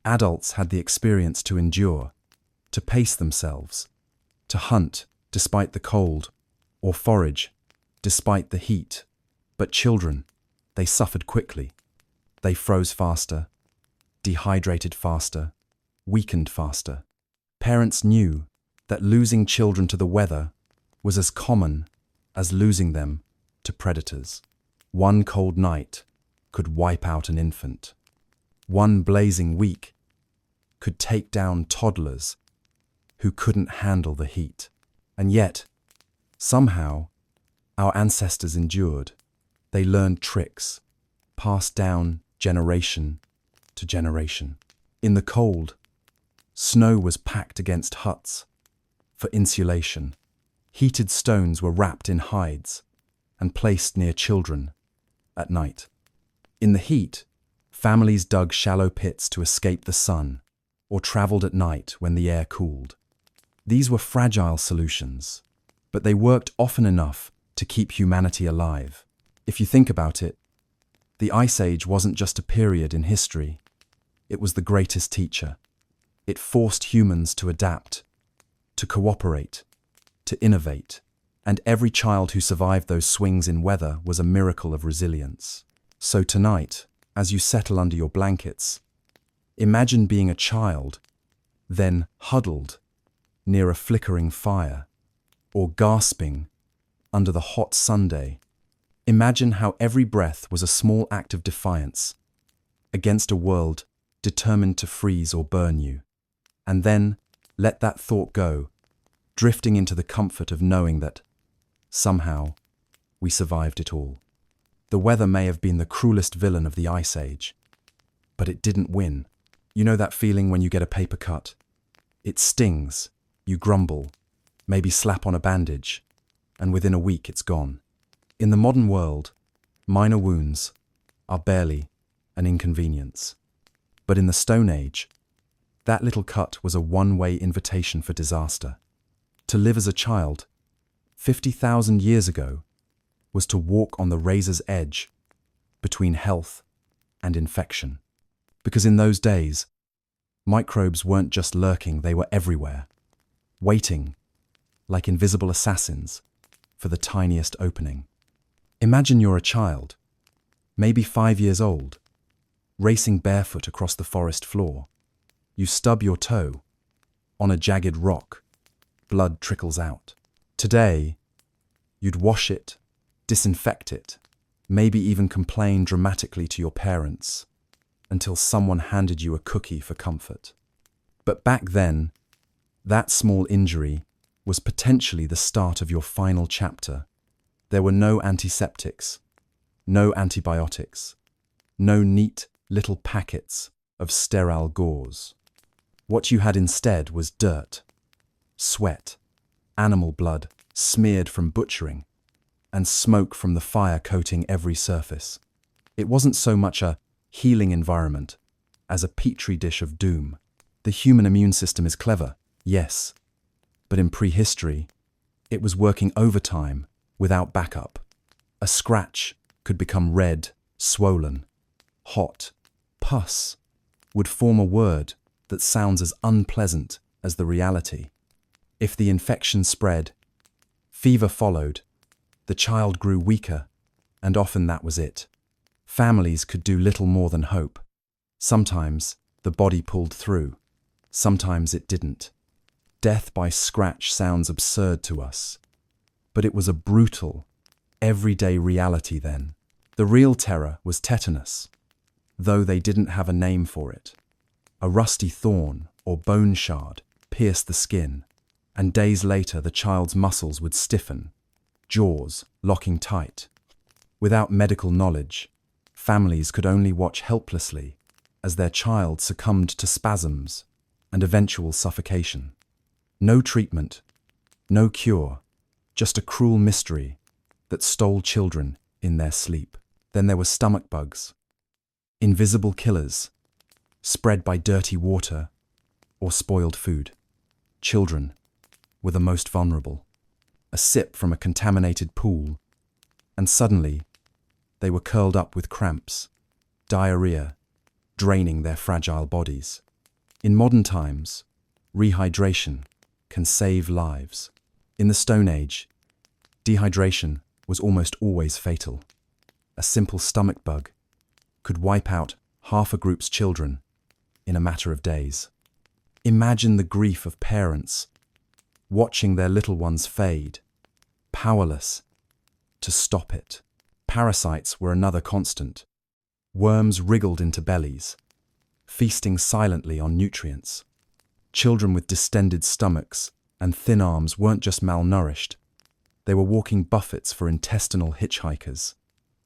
Adults had the experience to endure, to pace themselves, to hunt despite the cold, or forage despite the heat. But children, they suffered quickly. They froze faster, dehydrated faster, weakened faster. Parents knew that losing children to the weather was as common as losing them to predators. One cold night could wipe out an infant. One blazing week could take down toddlers who couldn't handle the heat. And yet, somehow, our ancestors endured. They learned tricks, passed down generation to generation. In the cold, snow was packed against huts for insulation. Heated stones were wrapped in hides and placed near children at night. In the heat, families dug shallow pits to escape the sun or traveled at night when the air cooled. These were fragile solutions, but they worked often enough to keep humanity alive. If you think about it, the Ice Age wasn't just a period in history, it was the greatest teacher. It forced humans to adapt, to cooperate, to innovate, and every child who survived those swings in weather was a miracle of resilience. So tonight, as you settle under your blankets, imagine being a child, then huddled near a flickering fire, or gasping under the hot Sunday. Imagine how every breath was a small act of defiance against a world determined to freeze or burn you. And then let that thought go, drifting into the comfort of knowing that, somehow, we survived it all. The weather may have been the cruelest villain of the Ice Age, but it didn't win. You know that feeling when you get a paper cut? It stings, you grumble, maybe slap on a bandage, and within a week it's gone. In the modern world, minor wounds are barely an inconvenience. But in the Stone Age, that little cut was a one-way invitation for disaster. To live as a child, 50,000 years ago, was to walk on the razor's edge between health and infection. Because in those days, microbes weren't just lurking, they were everywhere, waiting, like invisible assassins, for the tiniest opening. Imagine you're a child, maybe 5 years old, racing barefoot across the forest floor. You stub your toe on a jagged rock. Blood trickles out. Today, you'd wash it, disinfect it, maybe even complain dramatically to your parents until someone handed you a cookie for comfort. But back then, that small injury was potentially the start of your final chapter. There were no antiseptics, no antibiotics, no neat little packets of sterile gauze. What you had instead was dirt, sweat, animal blood smeared from butchering, and smoke from the fire coating every surface. It wasn't so much a healing environment as a petri dish of doom. The human immune system is clever, yes, but in prehistory, it was working overtime without backup. A scratch could become red, swollen, hot. Pus would form a word that sounds as unpleasant as the reality. If the infection spread, fever followed, the child grew weaker, and often that was it. Families could do little more than hope. Sometimes the body pulled through, sometimes it didn't. Death by scratch sounds absurd to us, but it was a brutal, everyday reality then. The real terror was tetanus, though they didn't have a name for it. A rusty thorn or bone shard pierced the skin, and days later the child's muscles would stiffen, jaws locking tight. Without medical knowledge, families could only watch helplessly as their child succumbed to spasms and eventual suffocation. No treatment, no cure, just a cruel mystery that stole children in their sleep. Then there were stomach bugs, invisible killers, spread by dirty water or spoiled food. Children were the most vulnerable. A sip from a contaminated pool, and suddenly they were curled up with cramps, diarrhea, draining their fragile bodies. In modern times, rehydration can save lives. In the Stone Age, dehydration was almost always fatal. A simple stomach bug could wipe out half a group's children in a matter of days. Imagine the grief of parents watching their little ones fade, powerless to stop it. Parasites were another constant. Worms wriggled into bellies, feasting silently on nutrients. Children with distended stomachs and thin arms weren't just malnourished, they were walking buffets for intestinal hitchhikers.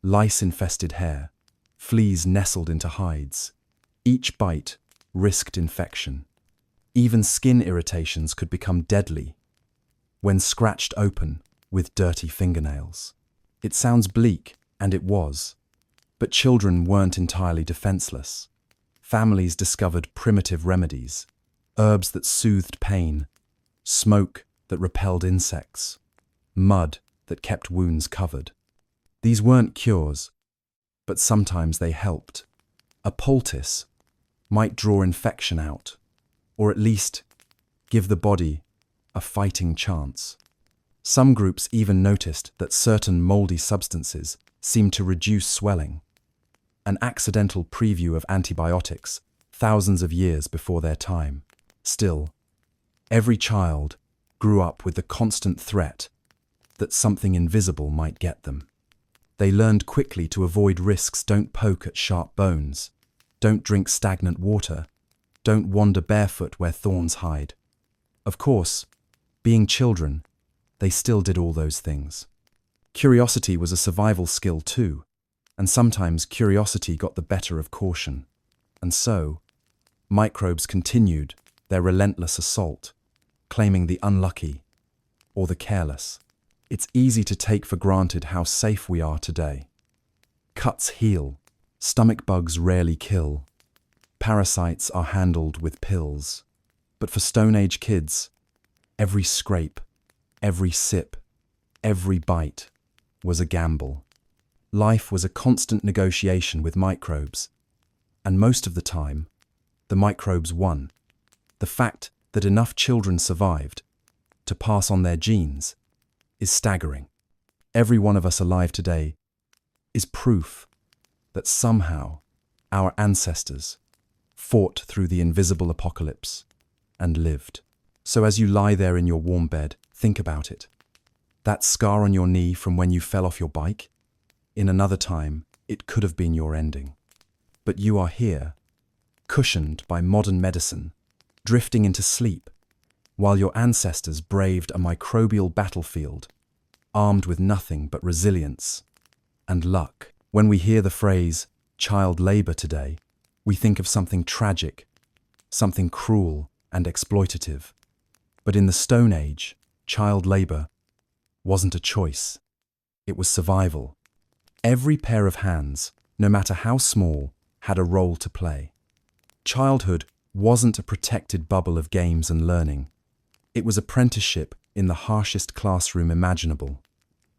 Lice-infested hair, fleas nestled into hides. Each bite risked infection. Even skin irritations could become deadly when scratched open with dirty fingernails. It sounds bleak, and it was, but children weren't entirely defenseless. Families discovered primitive remedies, herbs that soothed pain, smoke that repelled insects, mud that kept wounds covered. These weren't cures, but sometimes they helped. A poultice might draw infection out, or at least give the body a fighting chance. Some groups even noticed that certain moldy substances seemed to reduce swelling, an accidental preview of antibiotics thousands of years before their time. Still, every child grew up with the constant threat that something invisible might get them. They learned quickly to avoid risks. Don't poke at sharp bones, don't drink stagnant water, don't wander barefoot where thorns hide. Of course, being children, they still did all those things. Curiosity was a survival skill too, and sometimes curiosity got the better of caution. And so, microbes continued their relentless assault, claiming the unlucky or the careless. It's easy to take for granted how safe we are today. Cuts heal, stomach bugs rarely kill, parasites are handled with pills. But for Stone Age kids, every scrape, every sip, every bite was a gamble. Life was a constant negotiation with microbes, and most of the time, the microbes won. The fact that enough children survived to pass on their genes is staggering. Every one of us alive today is proof that somehow our ancestors fought through the invisible apocalypse and lived. So as you lie there in your warm bed, think about it. That scar on your knee from when you fell off your bike? In another time, it could have been your ending. But you are here, cushioned by modern medicine, drifting into sleep, while your ancestors braved a microbial battlefield, armed with nothing but resilience and luck. When we hear the phrase child labor today, we think of something tragic, something cruel and exploitative. But in the Stone Age, child labor wasn't a choice. It was survival. Every pair of hands, no matter how small, had a role to play. Childhood wasn't a protected bubble of games and learning. It was apprenticeship in the harshest classroom imaginable,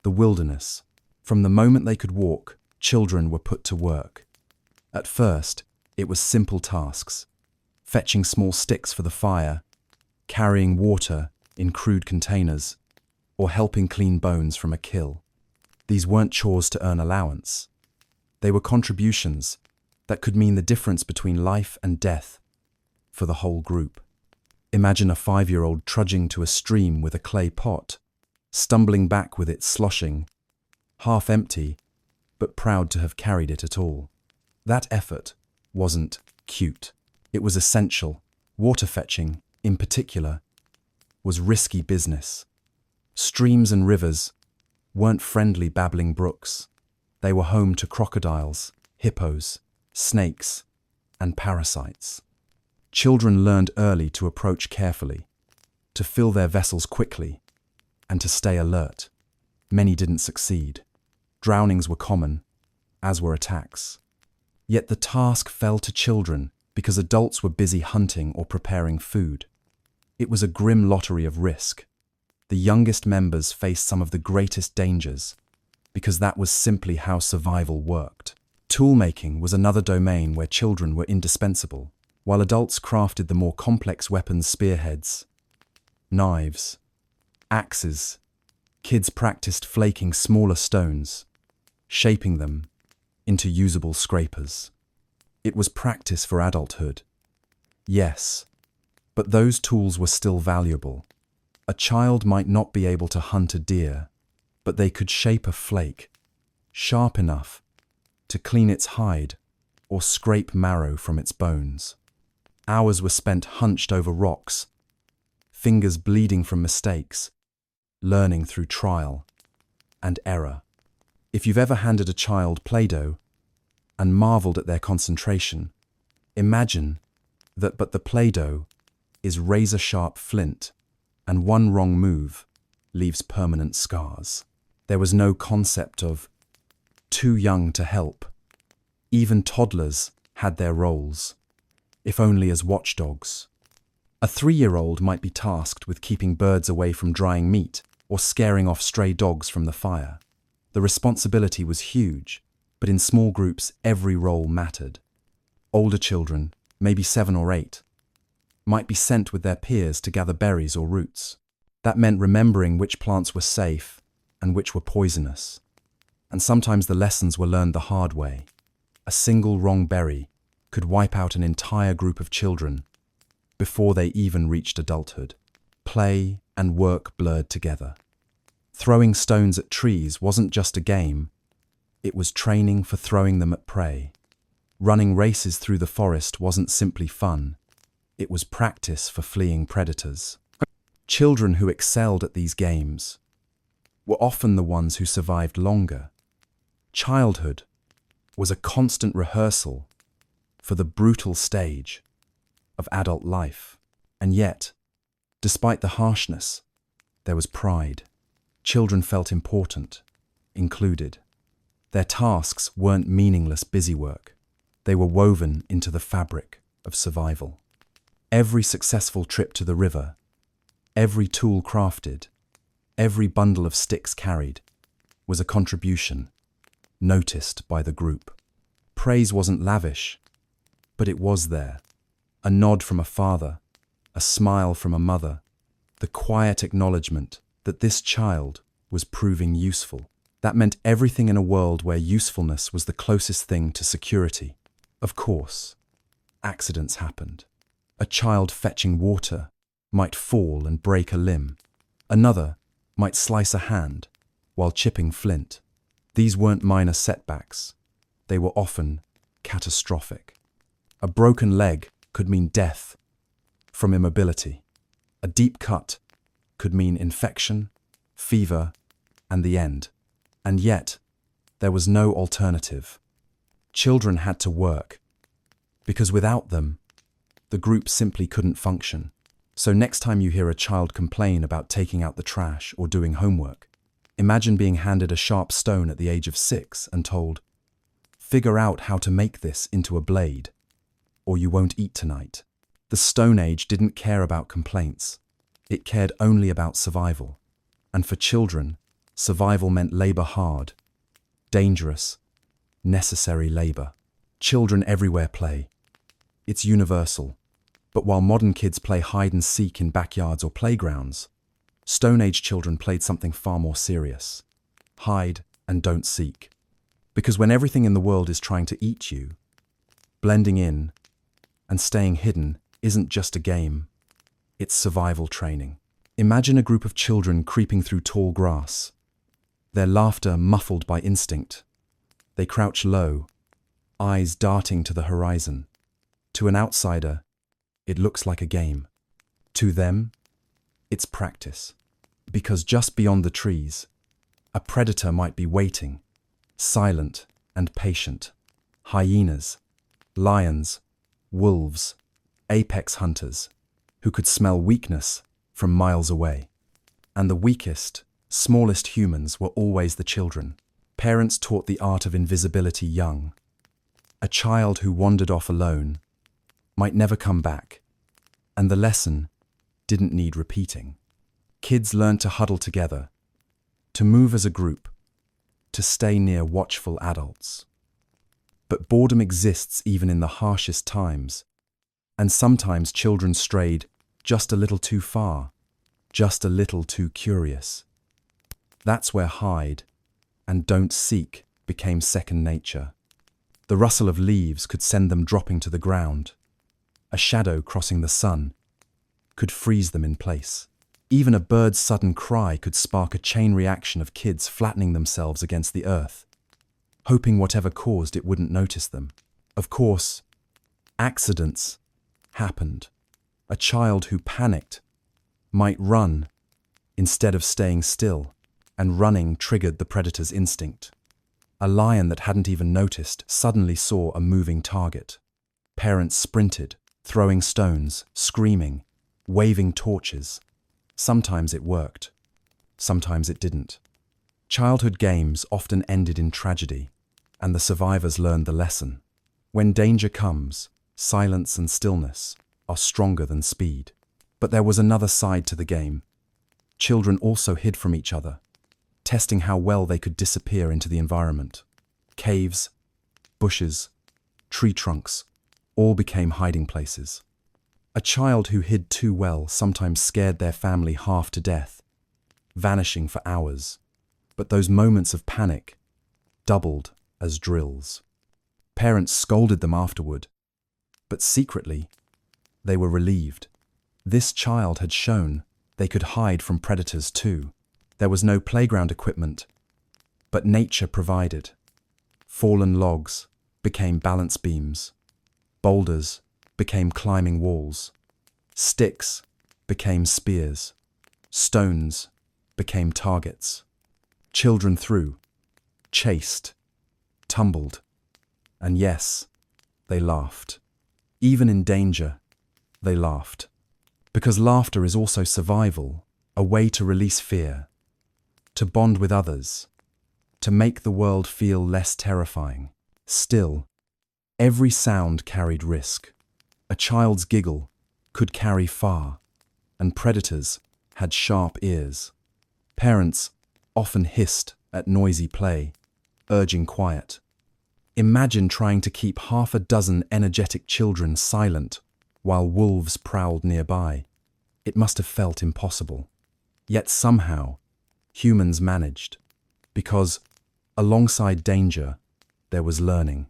the wilderness. From the moment they could walk, children were put to work. At first, it was simple tasks: fetching small sticks for the fire, carrying water in crude containers, or helping clean bones from a kill. These weren't chores to earn allowance. They were contributions that could mean the difference between life and death for the whole group. Imagine a 5-year-old trudging to a stream with a clay pot, stumbling back with it sloshing, half empty, but proud to have carried it at all. That effort wasn't cute. It was essential. Water fetching, in particular, was risky business. Streams and rivers weren't friendly babbling brooks. They were home to crocodiles, hippos, snakes, and parasites. Children learned early to approach carefully, to fill their vessels quickly, and to stay alert. Many didn't succeed. Drownings were common, as were attacks. Yet the task fell to children because adults were busy hunting or preparing food. It was a grim lottery of risk. The youngest members faced some of the greatest dangers because that was simply how survival worked. Toolmaking was another domain where children were indispensable, while adults crafted the more complex weapons, spearheads, knives, axes. Kids practiced flaking smaller stones, shaping them into usable scrapers. It was practice for adulthood. Yes, but those tools were still valuable. A child might not be able to hunt a deer, but they could shape a flake, sharp enough to clean its hide or scrape marrow from its bones. Hours were spent hunched over rocks, fingers bleeding from mistakes, learning through trial and error. If you've ever handed a child Play-Doh and marveled at their concentration, imagine that but the Play-Doh is razor-sharp flint, and one wrong move leaves permanent scars. There was no concept of too young to help. Even toddlers had their roles, if only as watchdogs. A 3-year-old might be tasked with keeping birds away from drying meat or scaring off stray dogs from the fire. The responsibility was huge, but in small groups every role mattered. Older children, maybe 7 or 8, might be sent with their peers to gather berries or roots. That meant remembering which plants were safe and which were poisonous. And sometimes the lessons were learned the hard way. A single wrong berry could wipe out an entire group of children before they even reached adulthood. Play and work blurred together. Throwing stones at trees wasn't just a game, it was training for throwing them at prey. Running races through the forest wasn't simply fun, it was practice for fleeing predators. Children who excelled at these games were often the ones who survived longer. Childhood was a constant rehearsal for the brutal stage of adult life. And yet, despite the harshness, there was pride. Children felt important, included. Their tasks weren't meaningless busywork. They were woven into the fabric of survival. Every successful trip to the river, every tool crafted, every bundle of sticks carried was a contribution, noticed by the group. Praise wasn't lavish, but it was there. A nod from a father, a smile from a mother, the quiet acknowledgement that this child was proving useful. That meant everything in a world where usefulness was the closest thing to security. Of course, accidents happened. A child fetching water might fall and break a limb. Another might slice a hand while chipping flint. These weren't minor setbacks. They were often catastrophic. A broken leg could mean death from immobility. A deep cut could mean infection, fever, and the end. And yet, there was no alternative. Children had to work, because without them, the group simply couldn't function. So next time you hear a child complain about taking out the trash or doing homework, imagine being handed a sharp stone at the age of 6 and told, "Figure out how to make this into a blade, or you won't eat tonight." The Stone Age didn't care about complaints. It cared only about survival. And for children, survival meant labor hard, dangerous, necessary labor. Children everywhere play. It's universal. But while modern kids play hide and seek in backyards or playgrounds, Stone Age children played something far more serious. Hide and don't seek. Because when everything in the world is trying to eat you, blending in and staying hidden isn't just a game, it's survival training. Imagine a group of children creeping through tall grass, their laughter muffled by instinct. They crouch low, eyes darting to the horizon. To an outsider, it looks like a game. To them, it's practice. Because just beyond the trees, a predator might be waiting, silent and patient. Hyenas, lions, wolves, apex hunters, who could smell weakness from miles away. And the weakest, smallest humans were always the children. Parents taught the art of invisibility young. A child who wandered off alone might never come back, and the lesson didn't need repeating. Kids learned to huddle together, to move as a group, to stay near watchful adults. But boredom exists even in the harshest times, and sometimes children strayed just a little too far, just a little too curious. That's where hide and don't seek became second nature. The rustle of leaves could send them dropping to the ground. A shadow crossing the sun could freeze them in place. Even a bird's sudden cry could spark a chain reaction of kids flattening themselves against the earth, hoping whatever caused it wouldn't notice them. Of course, accidents happened. A child who panicked might run instead of staying still, and running triggered the predator's instinct. A lion that hadn't even noticed suddenly saw a moving target. Parents sprinted, throwing stones, screaming, waving torches. Sometimes it worked, sometimes it didn't. Childhood games often ended in tragedy, and the survivors learned the lesson. When danger comes, silence and stillness are stronger than speed. But there was another side to the game. Children also hid from each other, testing how well they could disappear into the environment. Caves, bushes, tree trunks, all became hiding places. A child who hid too well sometimes scared their family half to death, vanishing for hours. But those moments of panic doubled as drills. Parents scolded them afterward, but secretly, they were relieved. This child had shown they could hide from predators too. There was no playground equipment, but nature provided. Fallen logs became balance beams. Boulders became climbing walls. Sticks became spears. Stones became targets. Children threw, chased, tumbled, and yes, they laughed. Even in danger, they laughed. Because laughter is also survival, a way to release fear, to bond with others, to make the world feel less terrifying. Still, every sound carried risk. A child's giggle could carry far, and predators had sharp ears. Parents often hissed at noisy play, urging quiet. Imagine trying to keep half a dozen energetic children silent while wolves prowled nearby. It must have felt impossible. Yet somehow, humans managed, because alongside danger, there was learning.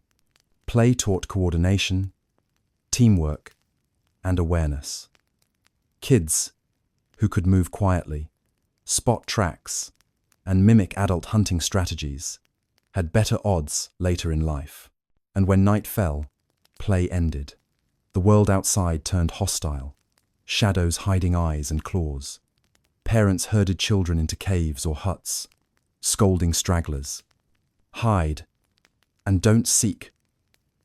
Play taught coordination, teamwork, and awareness. Kids who could move quietly, spot tracks, and mimic adult hunting strategies had better odds later in life. And when night fell, play ended. The world outside turned hostile, shadows hiding eyes and claws. Parents herded children into caves or huts, scolding stragglers. Hide and don't seek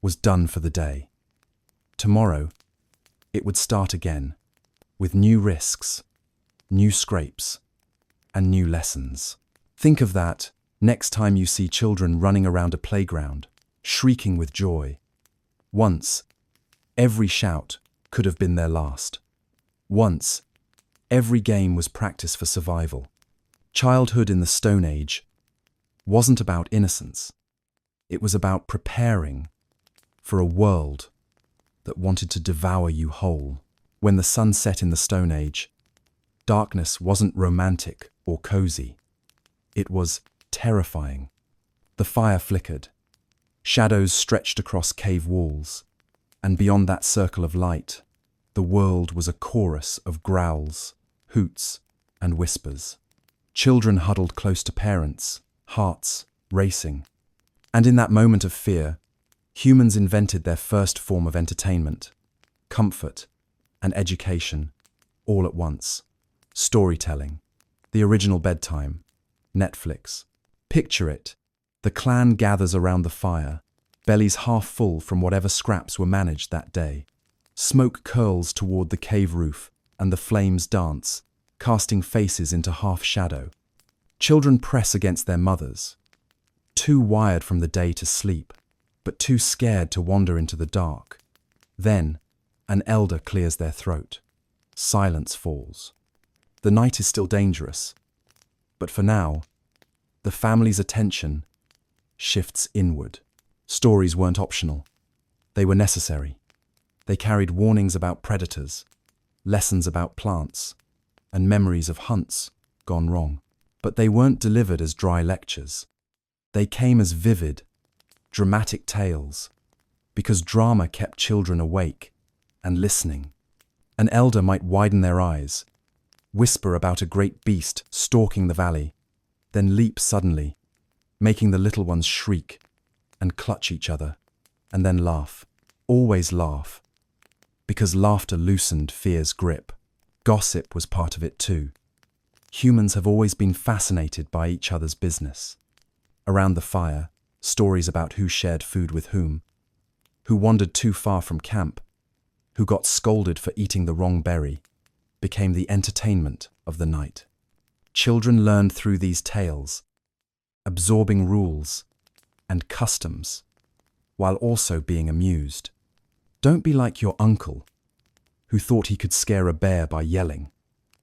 was done for the day. Tomorrow, it would start again, with new risks, new scrapes, and new lessons. Think of that next time you see children running around a playground, shrieking with joy. Once, every shout could have been their last. Once, every game was practice for survival. Childhood in the Stone Age wasn't about innocence. It was about preparing for a world that wanted to devour you whole. When the sun set in the Stone Age, darkness wasn't romantic or cozy. It was terrifying. The fire flickered, Shadows stretched across cave walls, and beyond that circle of light, the world was a chorus of growls, hoots, and whispers. Children huddled close to parents, hearts racing. And in that moment of fear, humans invented their first form of entertainment, comfort, and education, all at once. Storytelling, the original bedtime, Netflix. Picture it. The clan gathers around the fire, bellies half full from whatever scraps were managed that day. Smoke curls toward the cave roof, and the flames dance, casting faces into half shadow. Children press against their mothers, too wired from the day to sleep, but too scared to wander into the dark. Then, an elder clears their throat. Silence falls. The night is still dangerous, but for now, the family's attention shifts inward. Stories weren't optional. They were necessary. They carried warnings about predators, lessons about plants, and memories of hunts gone wrong. But they weren't delivered as dry lectures. They came as vivid, dramatic tales, because drama kept children awake and listening. An elder might widen their eyes, whisper about a great beast stalking the valley, then leap suddenly, making the little ones shriek and clutch each other, and then laugh. Always laugh, because laughter loosened fear's grip. Gossip was part of it too. Humans have always been fascinated by each other's business. Around the fire, stories about who shared food with whom, who wandered too far from camp, who got scolded for eating the wrong berry, became the entertainment of the night. Children learned through these tales, absorbing rules and customs, while also being amused. Don't be like your uncle, who thought he could scare a bear by yelling.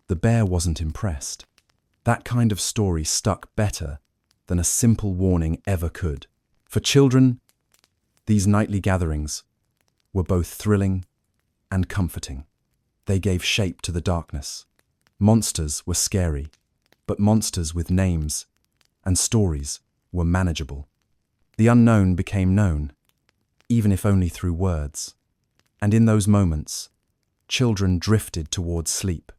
The bear wasn't impressed. That kind of story stuck better than a simple warning ever could. For children, these nightly gatherings were both thrilling and comforting. They gave shape to the darkness. Monsters were scary, but monsters with names and stories were manageable. The unknown became known, even if only through words. And in those moments, children drifted towards sleep,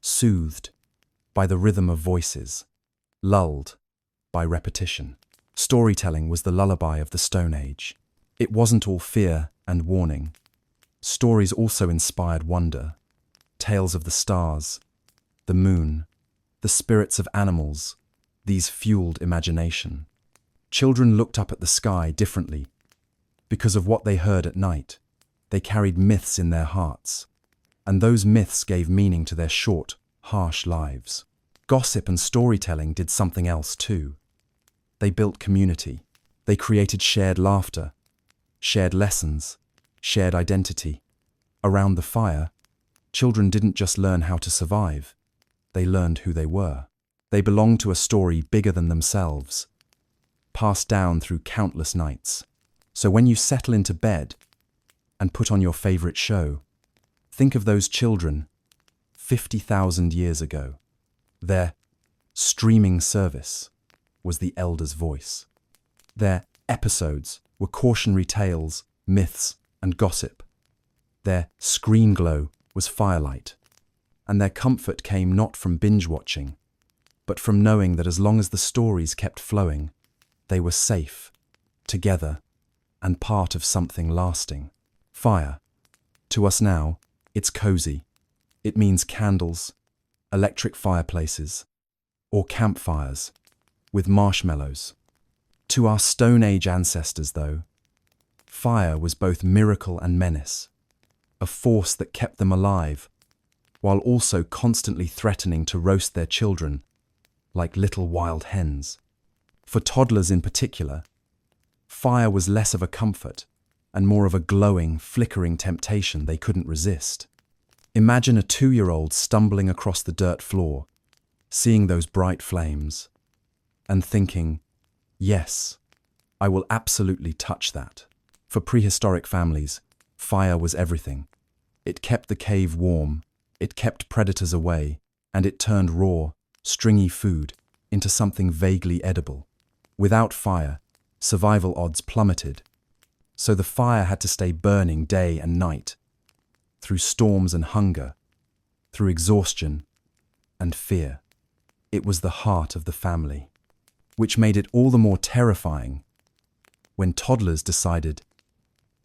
soothed by the rhythm of voices, lulled by repetition. Storytelling was the lullaby of the Stone Age. It wasn't all fear and warning. Stories also inspired wonder. Tales of the stars, the moon, the spirits of animals, these fueled imagination. Children looked up at the sky differently because of what they heard at night. They carried myths in their hearts, and those myths gave meaning to their short, harsh lives. Gossip and storytelling did something else too. They built community. They created shared laughter, shared lessons, shared identity. Around the fire, children didn't just learn how to survive. They learned who they were. They belonged to a story bigger than themselves, passed down through countless nights. So when you settle into bed and put on your favorite show, think of those children 50,000 years ago. Their streaming service was the elder's voice. Their episodes were cautionary tales, myths, and gossip. Their screen glow was firelight. And their comfort came not from binge-watching, but from knowing that as long as the stories kept flowing, they were safe, together, and part of something lasting. Fire. To us now, it's cozy. It means candles, electric fireplaces, or campfires with marshmallows. To our Stone Age ancestors, though, fire was both miracle and menace, a force that kept them alive, while also constantly threatening to roast their children like little wild hens. For toddlers in particular, fire was less of a comfort and more of a glowing, flickering temptation they couldn't resist. Imagine a 2-year-old stumbling across the dirt floor, seeing those bright flames, and thinking, yes, I will absolutely touch that. For prehistoric families, fire was everything. It kept the cave warm, it kept predators away, and it turned raw, stringy food into something vaguely edible. Without fire, survival odds plummeted. So the fire had to stay burning day and night, through storms and hunger, through exhaustion and fear. It was the heart of the family, which made it all the more terrifying when toddlers decided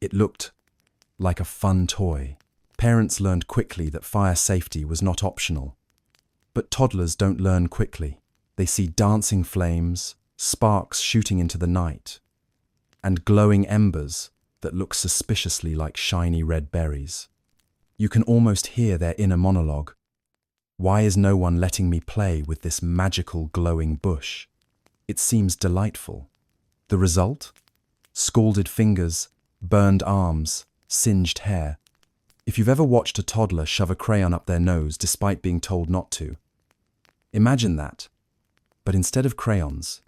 it looked like a fun toy. Parents learned quickly that fire safety was not optional. But toddlers don't learn quickly. They see dancing flames, sparks shooting into the night, and glowing embers that look suspiciously like shiny red berries. You can almost hear their inner monologue. Why is no one letting me play with this magical glowing bush? It seems delightful. The result? Scalded fingers, burned arms, singed hair. If you've ever watched a toddler shove a crayon up their nose despite being told not to, imagine that. But instead of crayons,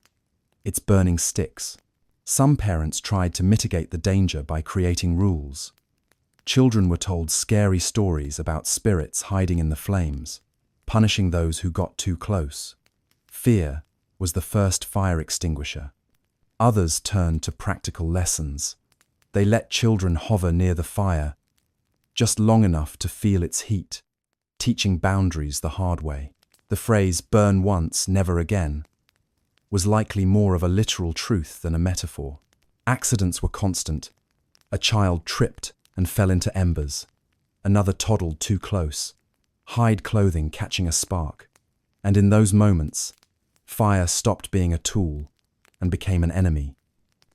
it's burning sticks. Some parents tried to mitigate the danger by creating rules. Children were told scary stories about spirits hiding in the flames, punishing those who got too close. Fear was the first fire extinguisher. Others turned to practical lessons. They let children hover near the fire, just long enough to feel its heat, teaching boundaries the hard way. The phrase "burn once, never again" was likely more of a literal truth than a metaphor. Accidents were constant. A child tripped and fell into embers. Another toddled too close, hide clothing catching a spark. And in those moments, fire stopped being a tool and became an enemy.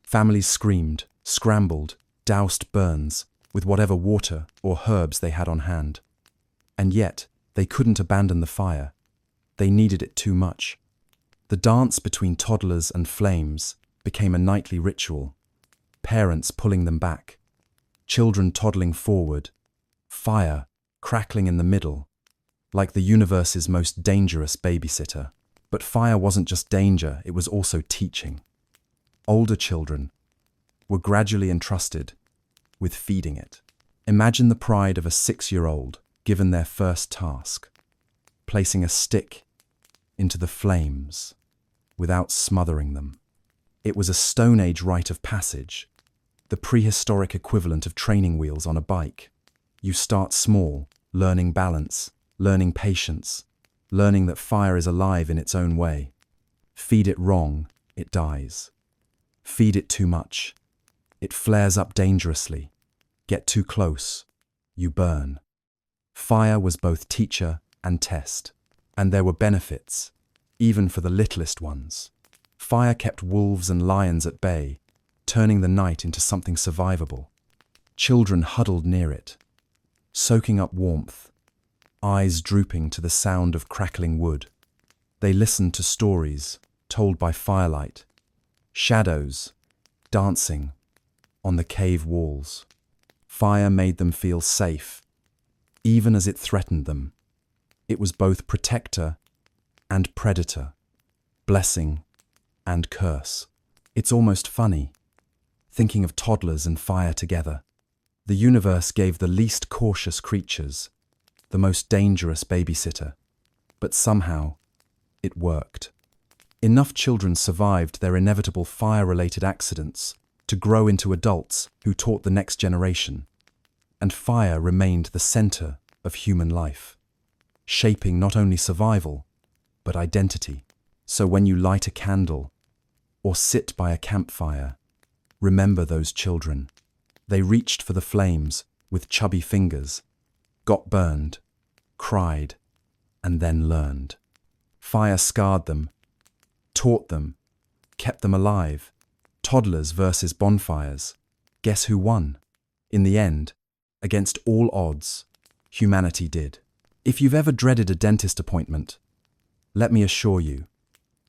Families screamed, scrambled, doused burns with whatever water or herbs they had on hand. And yet, they couldn't abandon the fire. They needed it too much. The dance between toddlers and flames became a nightly ritual, parents pulling them back, children toddling forward, fire crackling in the middle, like the universe's most dangerous babysitter. But fire wasn't just danger, it was also teaching. Older children were gradually entrusted with feeding it. Imagine the pride of a 6-year-old given their first task, placing a stick into the flames without smothering them. It was a Stone Age rite of passage, the prehistoric equivalent of training wheels on a bike. You start small, learning balance, learning patience, learning that fire is alive in its own way. Feed it wrong, it dies. Feed it too much, it flares up dangerously. Get too close, you burn. Fire was both teacher and test, and there were benefits, even for the littlest ones. Fire kept wolves and lions at bay, turning the night into something survivable. Children huddled near it, soaking up warmth, eyes drooping to the sound of crackling wood. They listened to stories told by firelight, shadows dancing on the cave walls. Fire made them feel safe, even as it threatened them. It was both protector and predator, blessing and curse. It's almost funny, thinking of toddlers and fire together. The universe gave the least cautious creatures the most dangerous babysitter, but somehow it worked. Enough children survived their inevitable fire-related accidents to grow into adults who taught the next generation, and fire remained the center of human life, shaping not only survival, but identity. So when you light a candle or sit by a campfire, remember those children. They reached for the flames with chubby fingers, got burned, cried, and then learned. Fire scarred them, taught them, kept them alive. Toddlers versus bonfires. Guess who won? In the end, against all odds, humanity did. If you've ever dreaded a dentist appointment, let me assure you,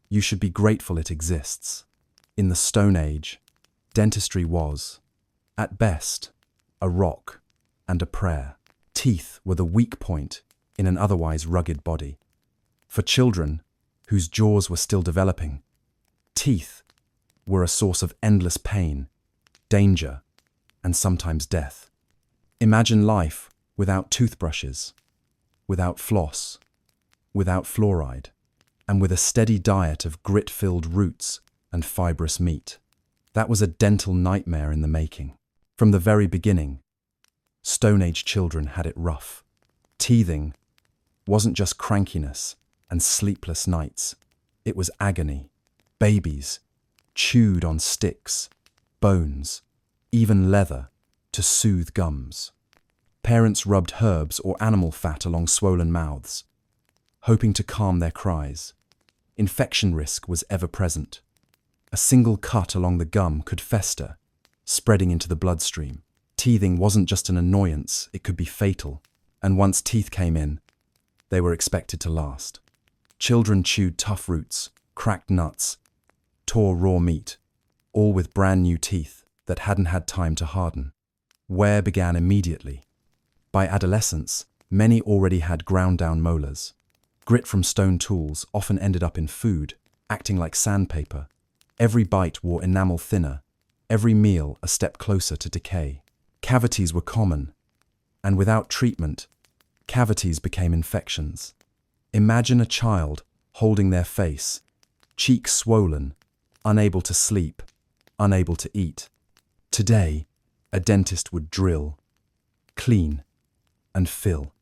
you should be grateful it exists. In the Stone Age, dentistry was, at best, a rock and a prayer. Teeth were the weak point in an otherwise rugged body. For children whose jaws were still developing, teeth were a source of endless pain, danger, and sometimes death. Imagine life without toothbrushes, without floss, without fluoride, and with a steady diet of grit-filled roots and fibrous meat. That was a dental nightmare in the making. From the very beginning, Stone Age children had it rough. Teething wasn't just crankiness and sleepless nights. It was agony. Babies chewed on sticks, bones, even leather to soothe gums. Parents rubbed herbs or animal fat along swollen mouths, hoping to calm their cries. Infection risk was ever present. A single cut along the gum could fester, spreading into the bloodstream. Teething wasn't just an annoyance, it could be fatal. And once teeth came in, they were expected to last. Children chewed tough roots, cracked nuts, tore raw meat, all with brand new teeth that hadn't had time to harden. Wear began immediately. By adolescence, many already had ground-down molars. Grit from stone tools often ended up in food, acting like sandpaper. Every bite wore enamel thinner, every meal a step closer to decay. Cavities were common, and without treatment, cavities became infections. Imagine a child holding their face, cheeks swollen, unable to sleep, unable to eat. Today, a dentist would drill, clean, and fill.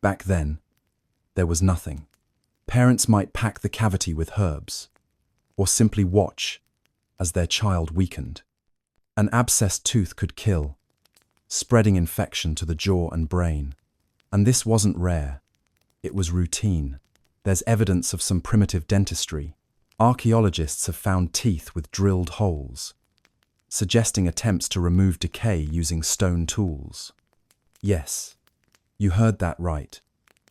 Back then, there was nothing. Parents might pack the cavity with herbs, or simply watch as their child weakened. An abscessed tooth could kill, spreading infection to the jaw and brain. And this wasn't rare, it was routine. There's evidence of some primitive dentistry. Archaeologists have found teeth with drilled holes, suggesting attempts to remove decay using stone tools. Yes, you heard that right.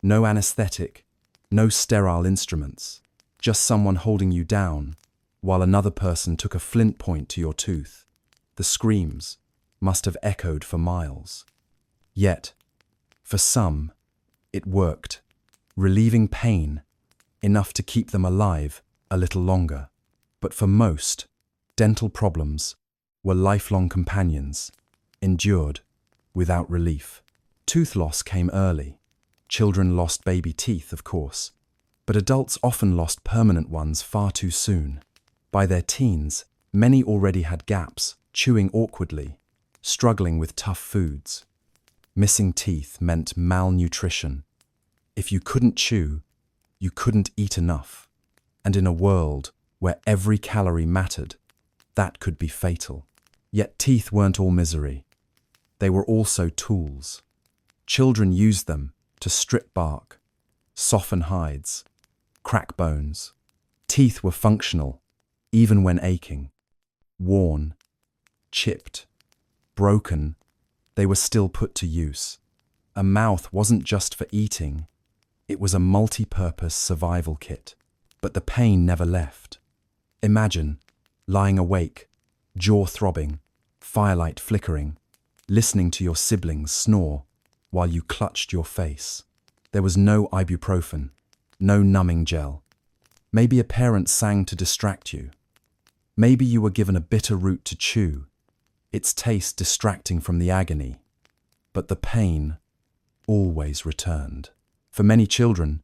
No anesthetic, no sterile instruments, just someone holding you down while another person took a flint point to your tooth. The screams must have echoed for miles. Yet, for some, it worked, relieving pain enough to keep them alive a little longer. But for most, dental problems were lifelong companions, endured without relief. Tooth loss came early. Children lost baby teeth, of course, but adults often lost permanent ones far too soon. By their teens, many already had gaps, chewing awkwardly, struggling with tough foods. Missing teeth meant malnutrition. If you couldn't chew, you couldn't eat enough. And in a world where every calorie mattered, that could be fatal. Yet teeth weren't all misery. They were also tools. Children used them to strip bark, soften hides, crack bones. Teeth were functional, even when aching. Worn, chipped, broken, they were still put to use. A mouth wasn't just for eating, it was a multi-purpose survival kit. But the pain never left. Imagine lying awake, jaw throbbing, firelight flickering, listening to your siblings snore while you clutched your face. There was no ibuprofen, no numbing gel. Maybe a parent sang to distract you. Maybe you were given a bitter root to chew, its taste distracting from the agony. But the pain always returned. For many children,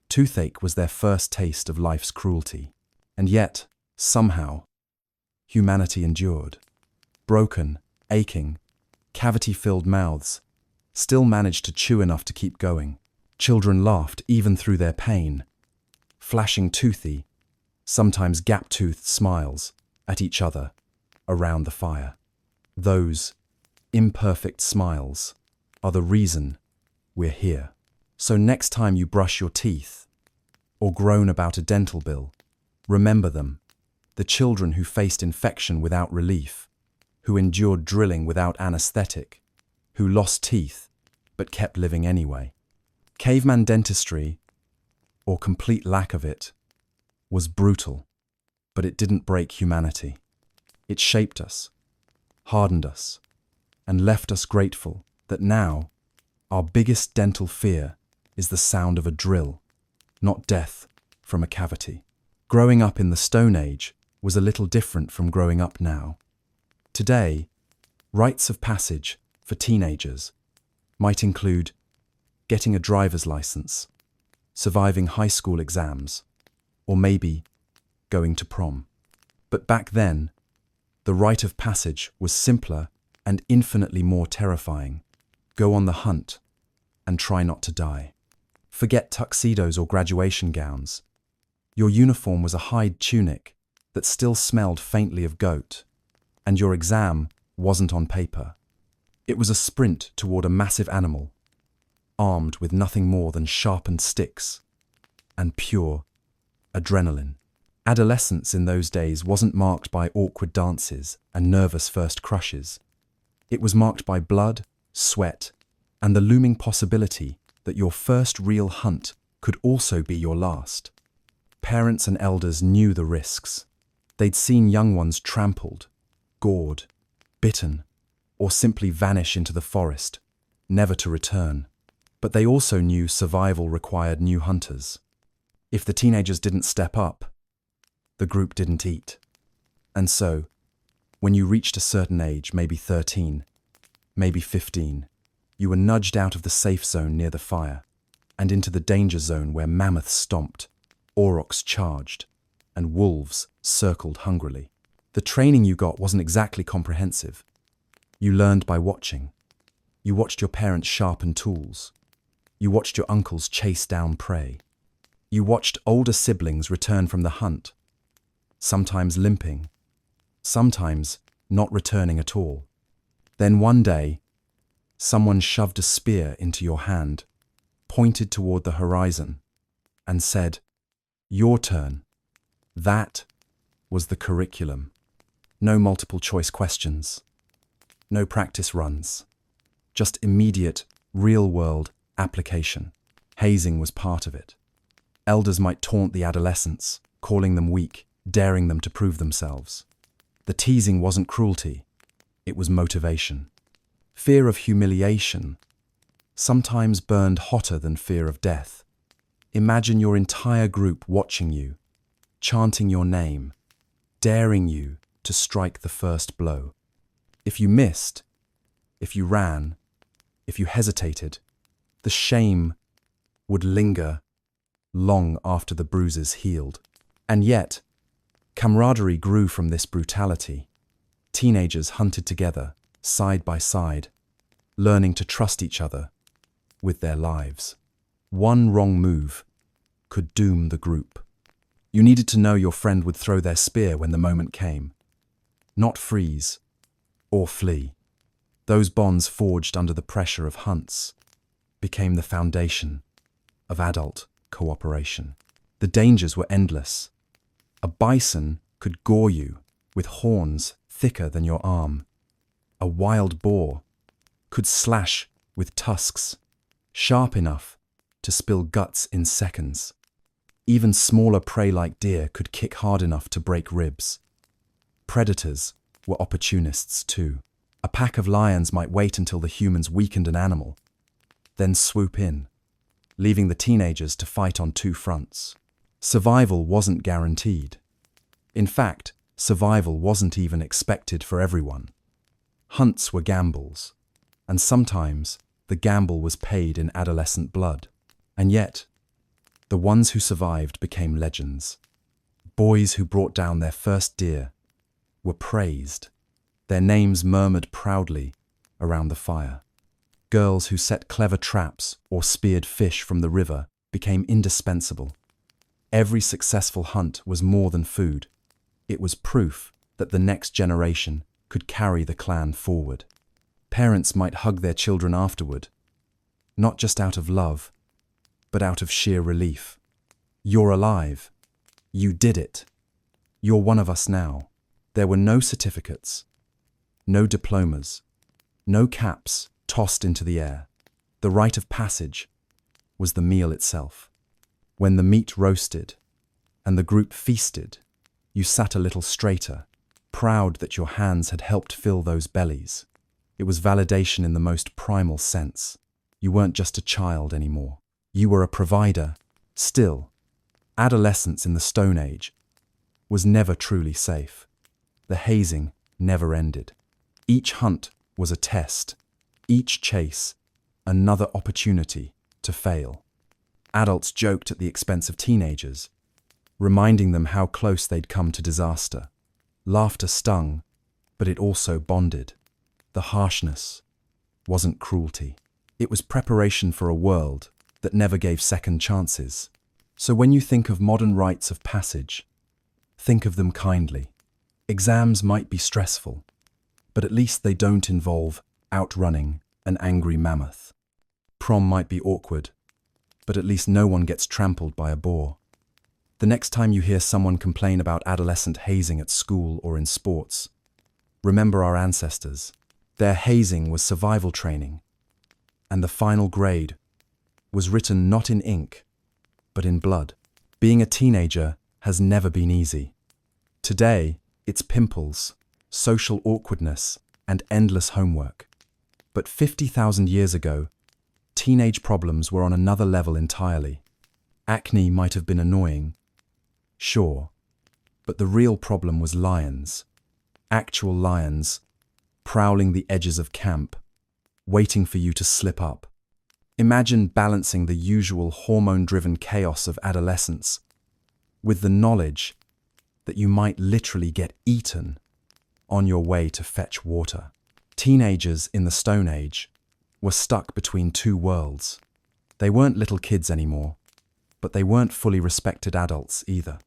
toothache was their first taste of life's cruelty. And yet, somehow, humanity endured. Broken, aching, cavity-filled mouths still managed to chew enough to keep going. Children laughed even through their pain, flashing toothy, sometimes gap-toothed smiles at each other around the fire. Those imperfect smiles are the reason we're here. So next time you brush your teeth or groan about a dental bill, remember them, the children who faced infection without relief, who endured drilling without anesthetic, who lost teeth but kept living anyway. Caveman dentistry, or complete lack of it, was brutal, but it didn't break humanity. It shaped us, hardened us, and left us grateful that now our biggest dental fear is the sound of a drill, not death from a cavity. Growing up in the Stone Age was a little different from growing up now. Today, rites of passage for teenagers might include getting a driver's license, surviving high school exams, or maybe going to prom. But back then, The rite of passage was simpler and infinitely more terrifying. Go on the hunt and try not to die. Forget tuxedos or graduation gowns. Your uniform was a hide tunic that still smelled faintly of goat, and your exam wasn't on paper. It was a sprint toward a massive animal, armed with nothing more than sharpened sticks and pure adrenaline. Adolescence in those days wasn't marked by awkward dances and nervous first crushes. It was marked by blood, sweat, and the looming possibility that your first real hunt could also be your last. Parents and elders knew the risks. They'd seen young ones trampled, gored, bitten, or simply vanish into the forest, never to return. But they also knew survival required new hunters. If the teenagers didn't step up, the group didn't eat. And so, when you reached a certain age, maybe 13, maybe 15, you were nudged out of the safe zone near the fire and into the danger zone where mammoths stomped, aurochs charged, and wolves circled hungrily. The training you got wasn't exactly comprehensive. You learned by watching. You watched your parents sharpen tools. You watched your uncles chase down prey. You watched older siblings return from the hunt, sometimes limping, sometimes not returning at all. Then one day, someone shoved a spear into your hand, pointed toward the horizon, and said, "Your turn." That was the curriculum. No multiple choice questions. No practice runs. Just immediate, real-world application. Hazing was part of it. Elders might taunt the adolescents, calling them weak, daring them to prove themselves. The teasing wasn't cruelty, it was motivation. Fear of humiliation sometimes burned hotter than fear of death. Imagine your entire group watching you, chanting your name, daring you to strike the first blow. If you missed, if you ran, if you hesitated, the shame would linger long after the bruises healed. And yet, camaraderie grew from this brutality. Teenagers hunted together, side by side, learning to trust each other with their lives. One wrong move could doom the group. You needed to know your friend would throw their spear when the moment came, not freeze or flee. Those bonds forged under the pressure of hunts became the foundation of adult cooperation. The dangers were endless. A bison could gore you with horns thicker than your arm. A wild boar could slash with tusks sharp enough to spill guts in seconds. Even smaller prey like deer could kick hard enough to break ribs. Predators were opportunists too. A pack of lions might wait until the humans weakened an animal, then swoop in, leaving the teenagers to fight on two fronts. Survival wasn't guaranteed. In fact, survival wasn't even expected for everyone. Hunts were gambles, and sometimes the gamble was paid in adolescent blood. And yet, the ones who survived became legends. Boys who brought down their first deer were praised, their names murmured proudly around the fire. Girls who set clever traps or speared fish from the river became indispensable. Every successful hunt was more than food. It was proof that the next generation could carry the clan forward. Parents might hug their children afterward, not just out of love, but out of sheer relief. You're alive. You did it. You're one of us now. There were no certificates, no diplomas, no caps tossed into the air. The rite of passage was the meal itself. When the meat roasted and the group feasted, you sat a little straighter, proud that your hands had helped fill those bellies. It was validation in the most primal sense. You weren't just a child anymore. You were a provider. Still, adolescence in the Stone Age was never truly safe. The hazing never ended. Each hunt was a test. Each chase, another opportunity to fail. Adults joked at the expense of teenagers, reminding them how close they'd come to disaster. Laughter stung, but it also bonded. The harshness wasn't cruelty. It was preparation for a world that never gave second chances. So when you think of modern rites of passage, think of them kindly. Exams might be stressful, but at least they don't involve outrunning an angry mammoth. Prom might be awkward, but at least no one gets trampled by a boar. The next time you hear someone complain about adolescent hazing at school or in sports, remember our ancestors. Their hazing was survival training, and the final grade was written not in ink, but in blood. Being a teenager has never been easy. Today, it's pimples, social awkwardness, and endless homework. But 50,000 years ago, teenage problems were on another level entirely. Acne might have been annoying, sure, but the real problem was lions. Actual lions, prowling the edges of camp, waiting for you to slip up. Imagine balancing the usual hormone-driven chaos of adolescence with the knowledge that you might literally get eaten on your way to fetch water. Teenagers in the Stone Age were stuck between two worlds. They weren't little kids anymore, but they weren't fully respected adults either.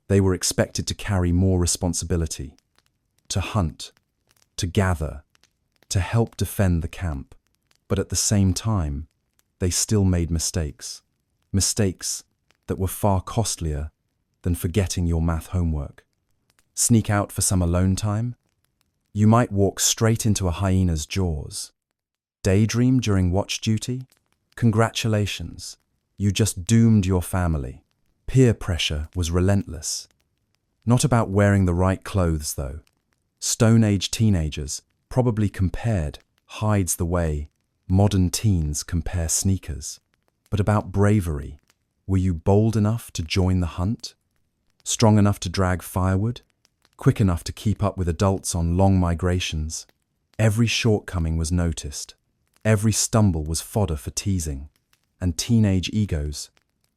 They were expected to carry more responsibility, to hunt, to gather, to help defend the camp. But at the same time, they still made mistakes. Mistakes that were far costlier than forgetting your math homework. Sneak out for some alone time? You might walk straight into a hyena's jaws. Daydream during watch duty? Congratulations, you just doomed your family. Peer pressure was relentless. Not about wearing the right clothes, though. Stone Age teenagers probably compared hides the way modern teens compare sneakers. But about bravery, were you bold enough to join the hunt? Strong enough to drag firewood? Quick enough to keep up with adults on long migrations? Every shortcoming was noticed. Every stumble was fodder for teasing. And teenage egos,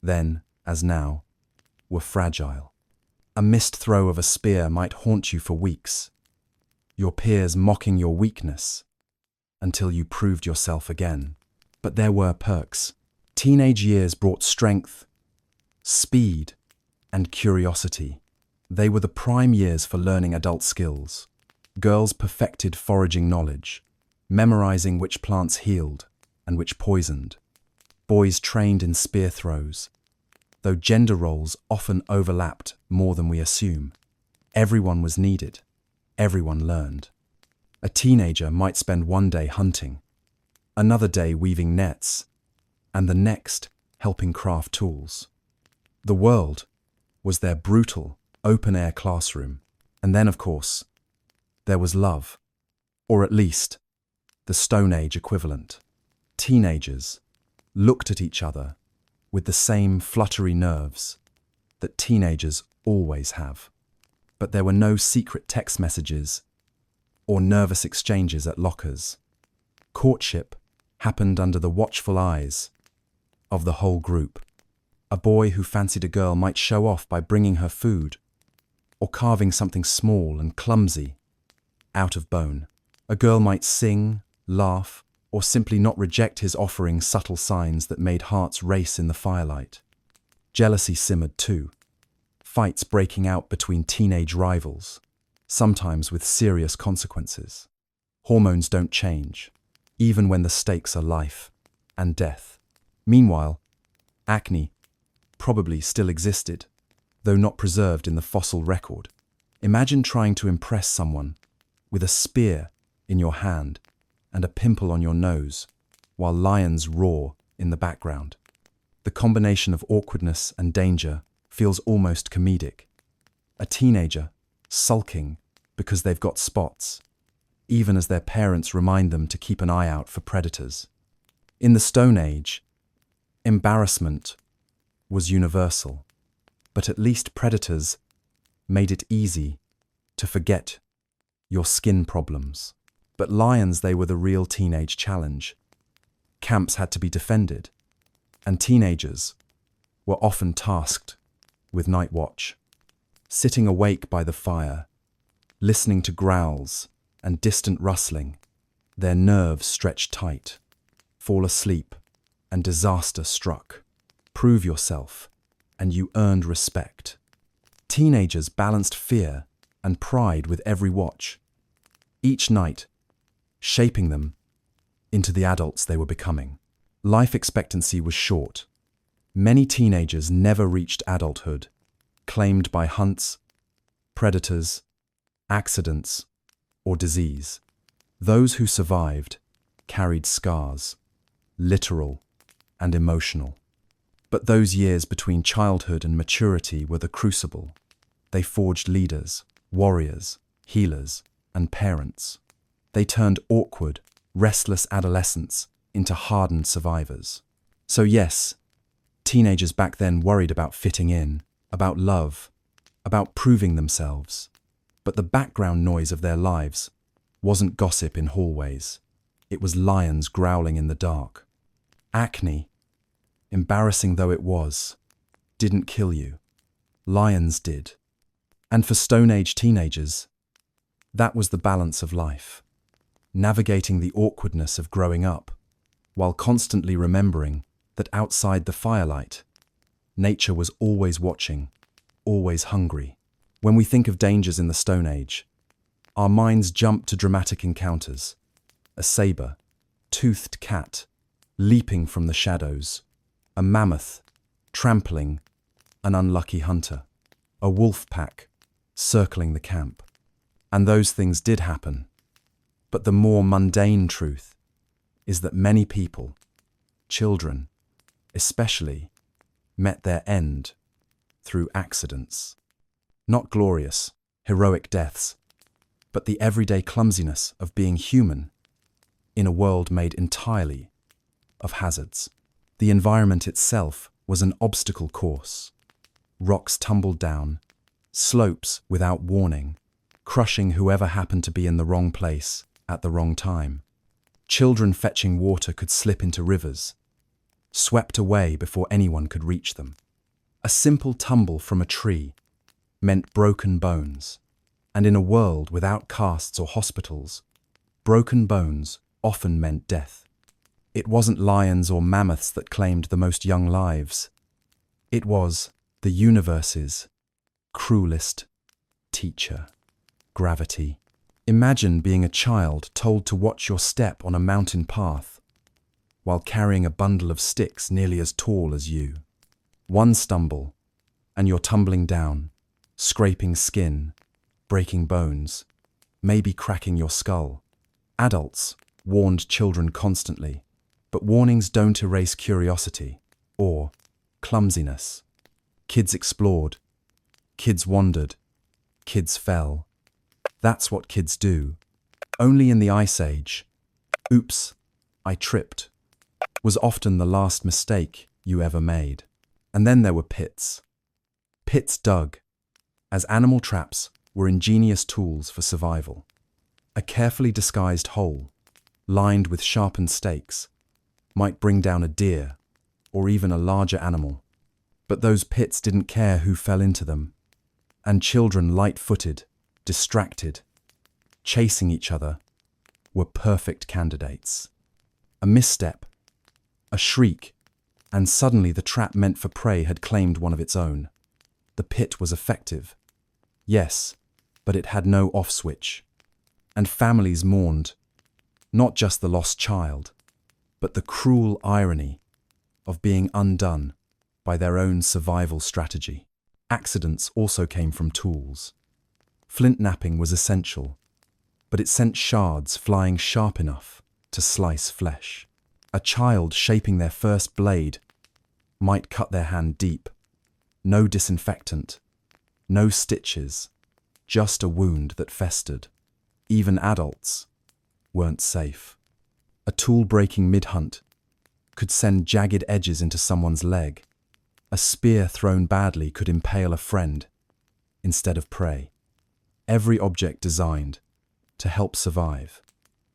then as now, were fragile. A missed throw of a spear might haunt you for weeks, your peers mocking your weakness, until you proved yourself again. But there were perks. Teenage years brought strength, speed, and curiosity. They were the prime years for learning adult skills. Girls perfected foraging knowledge, memorizing which plants healed and which poisoned. Boys trained in spear throws, though gender roles often overlapped more than we assume. Everyone was needed. Everyone learned. A teenager might spend one day hunting, another day weaving nets, and the next helping craft tools. The world was their brutal, open-air classroom. And then, of course, there was love, or at least the Stone Age equivalent. Teenagers looked at each other with the same fluttery nerves that teenagers always have. But there were no secret text messages or nervous exchanges at lockers. Courtship happened under the watchful eyes of the whole group. A boy who fancied a girl might show off by bringing her food or carving something small and clumsy out of bone. A girl might sing, laugh, or simply not reject his offering subtle signs that made hearts race in the firelight. Jealousy simmered too, fights breaking out between teenage rivals, sometimes with serious consequences. Hormones don't change, even when the stakes are life and death. Meanwhile, acne probably still existed, though not preserved in the fossil record. Imagine trying to impress someone with a spear in your hand and a pimple on your nose, while lions roar in the background. The combination of awkwardness and danger feels almost comedic. A teenager sulking because they've got spots, even as their parents remind them to keep an eye out for predators. In the Stone Age, embarrassment was universal, but at least predators made it easy to forget your skin problems. But lions, they were the real teenage challenge. Camps had to be defended, and teenagers were often tasked with night watch. Sitting awake by the fire, listening to growls and distant rustling, their nerves stretched tight. Fall asleep, and disaster struck. Prove yourself, and you earned respect. Teenagers balanced fear and pride with every watch, each night shaping them into the adults they were becoming. Life expectancy was short. Many teenagers never reached adulthood, claimed by hunts, predators, accidents, or disease. Those who survived carried scars, literal and emotional. But those years between childhood and maturity were the crucible. They forged leaders, warriors, healers, and parents. They turned awkward, restless adolescents into hardened survivors. So yes, teenagers back then worried about fitting in, about love, about proving themselves. But the background noise of their lives wasn't gossip in hallways. It was lions growling in the dark. Acne, embarrassing though it was, didn't kill you. Lions did. And for Stone Age teenagers, that was the balance of life. Navigating the awkwardness of growing up, while constantly remembering that outside the firelight, nature was always watching, always hungry. When we think of dangers in the Stone Age, our minds jump to dramatic encounters. A saber-toothed cat leaping from the shadows, a mammoth trampling an unlucky hunter, a wolf pack circling the camp. And those things did happen. But the more mundane truth is that many people, children especially, met their end through accidents. Not glorious, heroic deaths, but the everyday clumsiness of being human in a world made entirely of hazards. The environment itself was an obstacle course. Rocks tumbled down, slopes without warning, crushing whoever happened to be in the wrong place at the wrong time. Children fetching water could slip into rivers, swept away before anyone could reach them. A simple tumble from a tree meant broken bones, and in a world without casts or hospitals, broken bones often meant death. It wasn't lions or mammoths that claimed the most young lives. It was the universe's cruelest teacher, gravity. Imagine being a child told to watch your step on a mountain path while carrying a bundle of sticks nearly as tall as you. One stumble, and you're tumbling down, scraping skin, breaking bones, maybe cracking your skull. Adults warned children constantly, but warnings don't erase curiosity or clumsiness. Kids explored, kids wandered, kids fell. That's what kids do. Only in the Ice Age, "Oops, I tripped," was often the last mistake you ever made. And then there were pits. Pits dug, as animal traps were ingenious tools for survival. A carefully disguised hole, lined with sharpened stakes, might bring down a deer or even a larger animal. But those pits didn't care who fell into them, and children light-footed, distracted, chasing each other, were perfect candidates. A misstep, a shriek, and suddenly the trap meant for prey had claimed one of its own. The pit was effective, yes, but it had no off switch. And families mourned, not just the lost child, but the cruel irony of being undone by their own survival strategy. Accidents also came from tools. Flint knapping was essential, but it sent shards flying sharp enough to slice flesh. A child shaping their first blade might cut their hand deep. No disinfectant, no stitches, just a wound that festered. Even adults weren't safe. A tool breaking mid-hunt could send jagged edges into someone's leg. A spear thrown badly could impale a friend instead of prey. Every object designed to help survive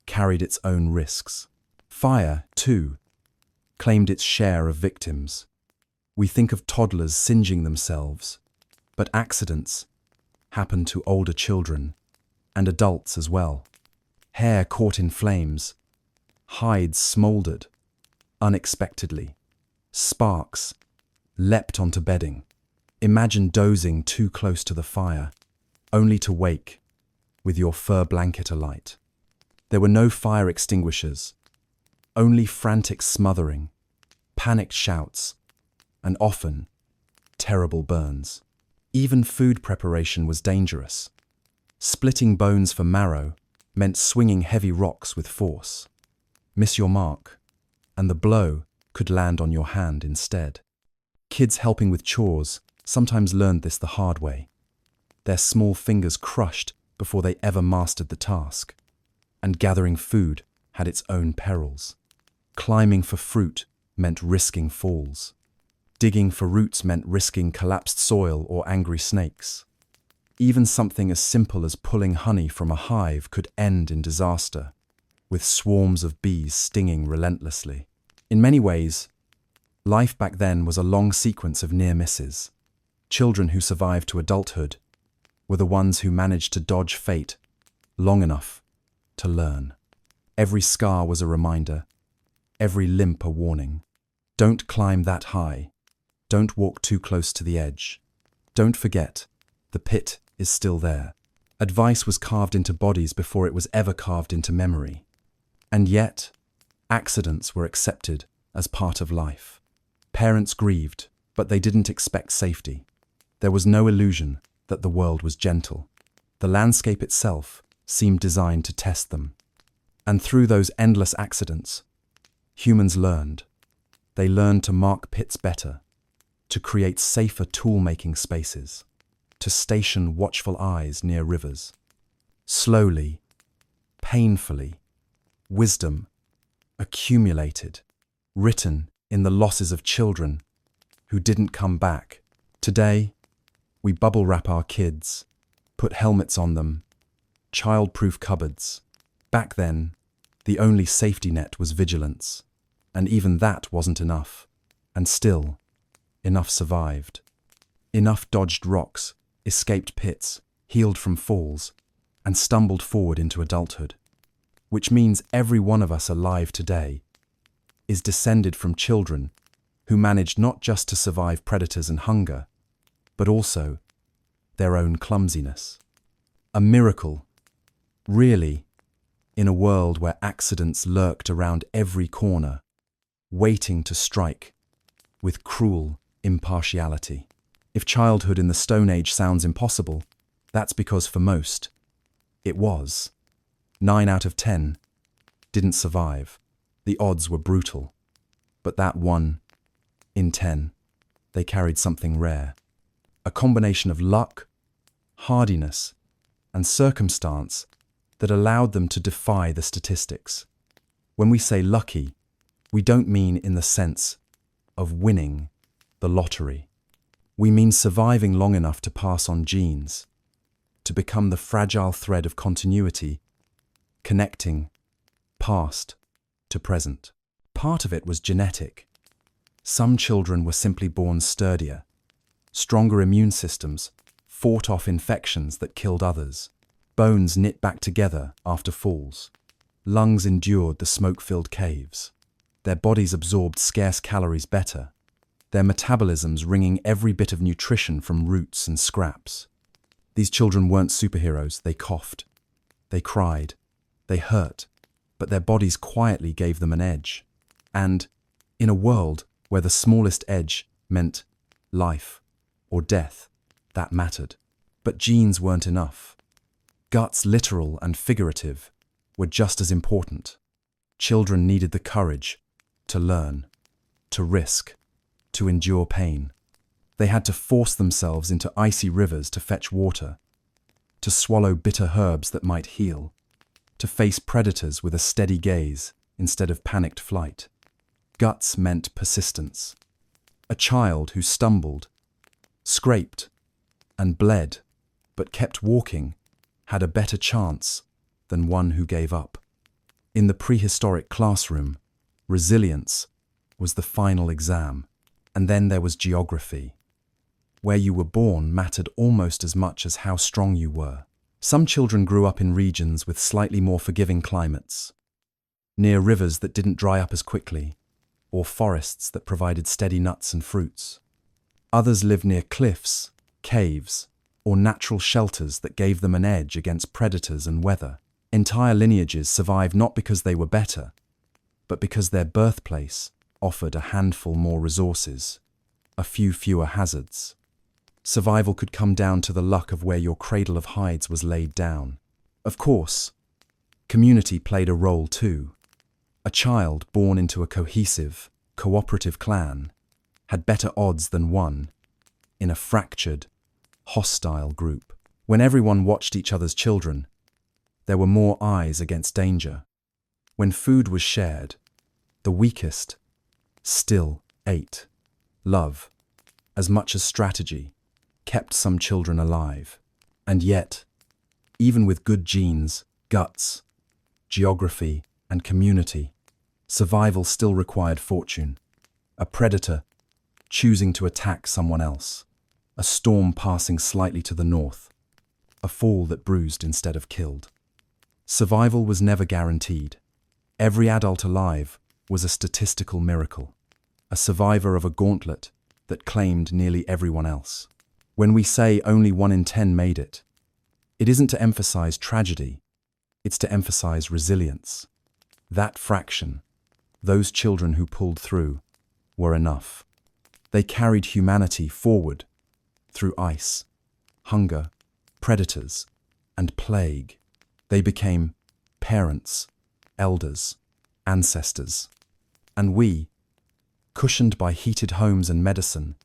carried its own risks. Fire, too, claimed its share of victims. We think of toddlers singeing themselves, but accidents happened to older children and adults as well. Hair caught in flames, hides smoldered unexpectedly, sparks leapt onto bedding. Imagine dozing too close to the fire, only to wake with your fur blanket alight. There were no fire extinguishers, only frantic smothering, panicked shouts, and often terrible burns. Even food preparation was dangerous. Splitting bones for marrow meant swinging heavy rocks with force. Miss your mark, and the blow could land on your hand instead. Kids helping with chores sometimes learned this the hard way. Their small fingers crushed before they ever mastered the task. And gathering food had its own perils. Climbing for fruit meant risking falls. Digging for roots meant risking collapsed soil or angry snakes. Even something as simple as pulling honey from a hive could end in disaster, with swarms of bees stinging relentlessly. In many ways, life back then was a long sequence of near misses. Children who survived to adulthood were the ones who managed to dodge fate long enough to learn. Every scar was a reminder, every limp a warning. Don't climb that high. Don't walk too close to the edge. Don't forget, the pit is still there. Advice was carved into bodies before it was ever carved into memory. And yet, accidents were accepted as part of life. Parents grieved, but they didn't expect safety. There was no illusion that the world was gentle. The landscape itself seemed designed to test them. And through those endless accidents, humans learned. They learned to mark pits better, to create safer tool-making spaces, to station watchful eyes near rivers. Slowly, painfully, wisdom accumulated, written in the losses of children who didn't come back. Today, we bubble wrap our kids, put helmets on them, child-proof cupboards. Back then, the only safety net was vigilance, and even that wasn't enough. And still, enough survived. Enough dodged rocks, escaped pits, healed from falls, and stumbled forward into adulthood. Which means every one of us alive today is descended from children who managed not just to survive predators and hunger, but also their own clumsiness. A miracle, really, in a world where accidents lurked around every corner, waiting to strike with cruel impartiality. If childhood in the Stone Age sounds impossible, that's because for most, it was. 9 out of 10 didn't survive. The odds were brutal. But that 1 in 10, they carried something rare. A combination of luck, hardiness, and circumstance that allowed them to defy the statistics. When we say lucky, we don't mean in the sense of winning the lottery. We mean surviving long enough to pass on genes, to become the fragile thread of continuity, connecting past to present. Part of it was genetic. Some children were simply born sturdier, stronger immune systems, fought off infections that killed others. Bones knit back together after falls. Lungs endured the smoke-filled caves. Their bodies absorbed scarce calories better, their metabolisms wringing every bit of nutrition from roots and scraps. These children weren't superheroes. They coughed, they cried, they hurt, but their bodies quietly gave them an edge. And in a world where the smallest edge meant life or death, that mattered. But genes weren't enough. Guts, literal and figurative, were just as important. Children needed the courage to learn, to risk, to endure pain. They had to force themselves into icy rivers to fetch water, to swallow bitter herbs that might heal, to face predators with a steady gaze instead of panicked flight. Guts meant persistence. A child who stumbled, scraped, and bled, but kept walking, had a better chance than one who gave up. In the prehistoric classroom, resilience was the final exam. And then there was geography. Where you were born mattered almost as much as how strong you were. Some children grew up in regions with slightly more forgiving climates, near rivers that didn't dry up as quickly, or forests that provided steady nuts and fruits. Others lived near cliffs, caves, or natural shelters that gave them an edge against predators and weather. Entire lineages survived not because they were better, but because their birthplace offered a handful more resources, a few fewer hazards. Survival could come down to the luck of where your cradle of hides was laid down. Of course, community played a role too. A child born into a cohesive, cooperative clan had better odds than one in a fractured, hostile group. When everyone watched each other's children, there were more eyes against danger. When food was shared, the weakest still ate. Love, as much as strategy, kept some children alive. And yet, even with good genes, guts, geography, and community, survival still required fortune. A predator choosing to attack someone else, a storm passing slightly to the north, a fall that bruised instead of killed. Survival was never guaranteed. Every adult alive was a statistical miracle, a survivor of a gauntlet that claimed nearly everyone else. When we say only 1 in 10 made it, it isn't to emphasize tragedy, it's to emphasize resilience. That fraction, those children who pulled through, were enough. They carried humanity forward through ice, hunger, predators, and plague. They became parents, elders, ancestors. And we, cushioned by heated homes and medicine,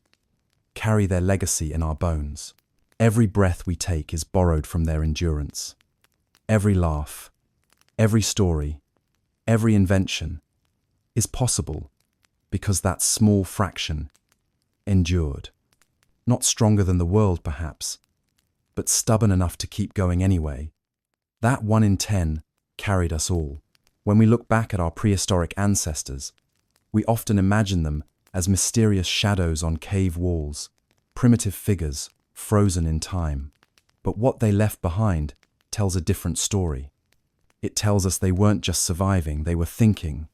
carry their legacy in our bones. Every breath we take is borrowed from their endurance. Every laugh, every story, every invention is possible because that small fraction endured. Not stronger than the world, perhaps, but stubborn enough to keep going anyway. That 1 in 10 carried us all. When we look back at our prehistoric ancestors, we often imagine them as mysterious shadows on cave walls, primitive figures frozen in time. But what they left behind tells a different story. It tells us they weren't just surviving, they were thinking,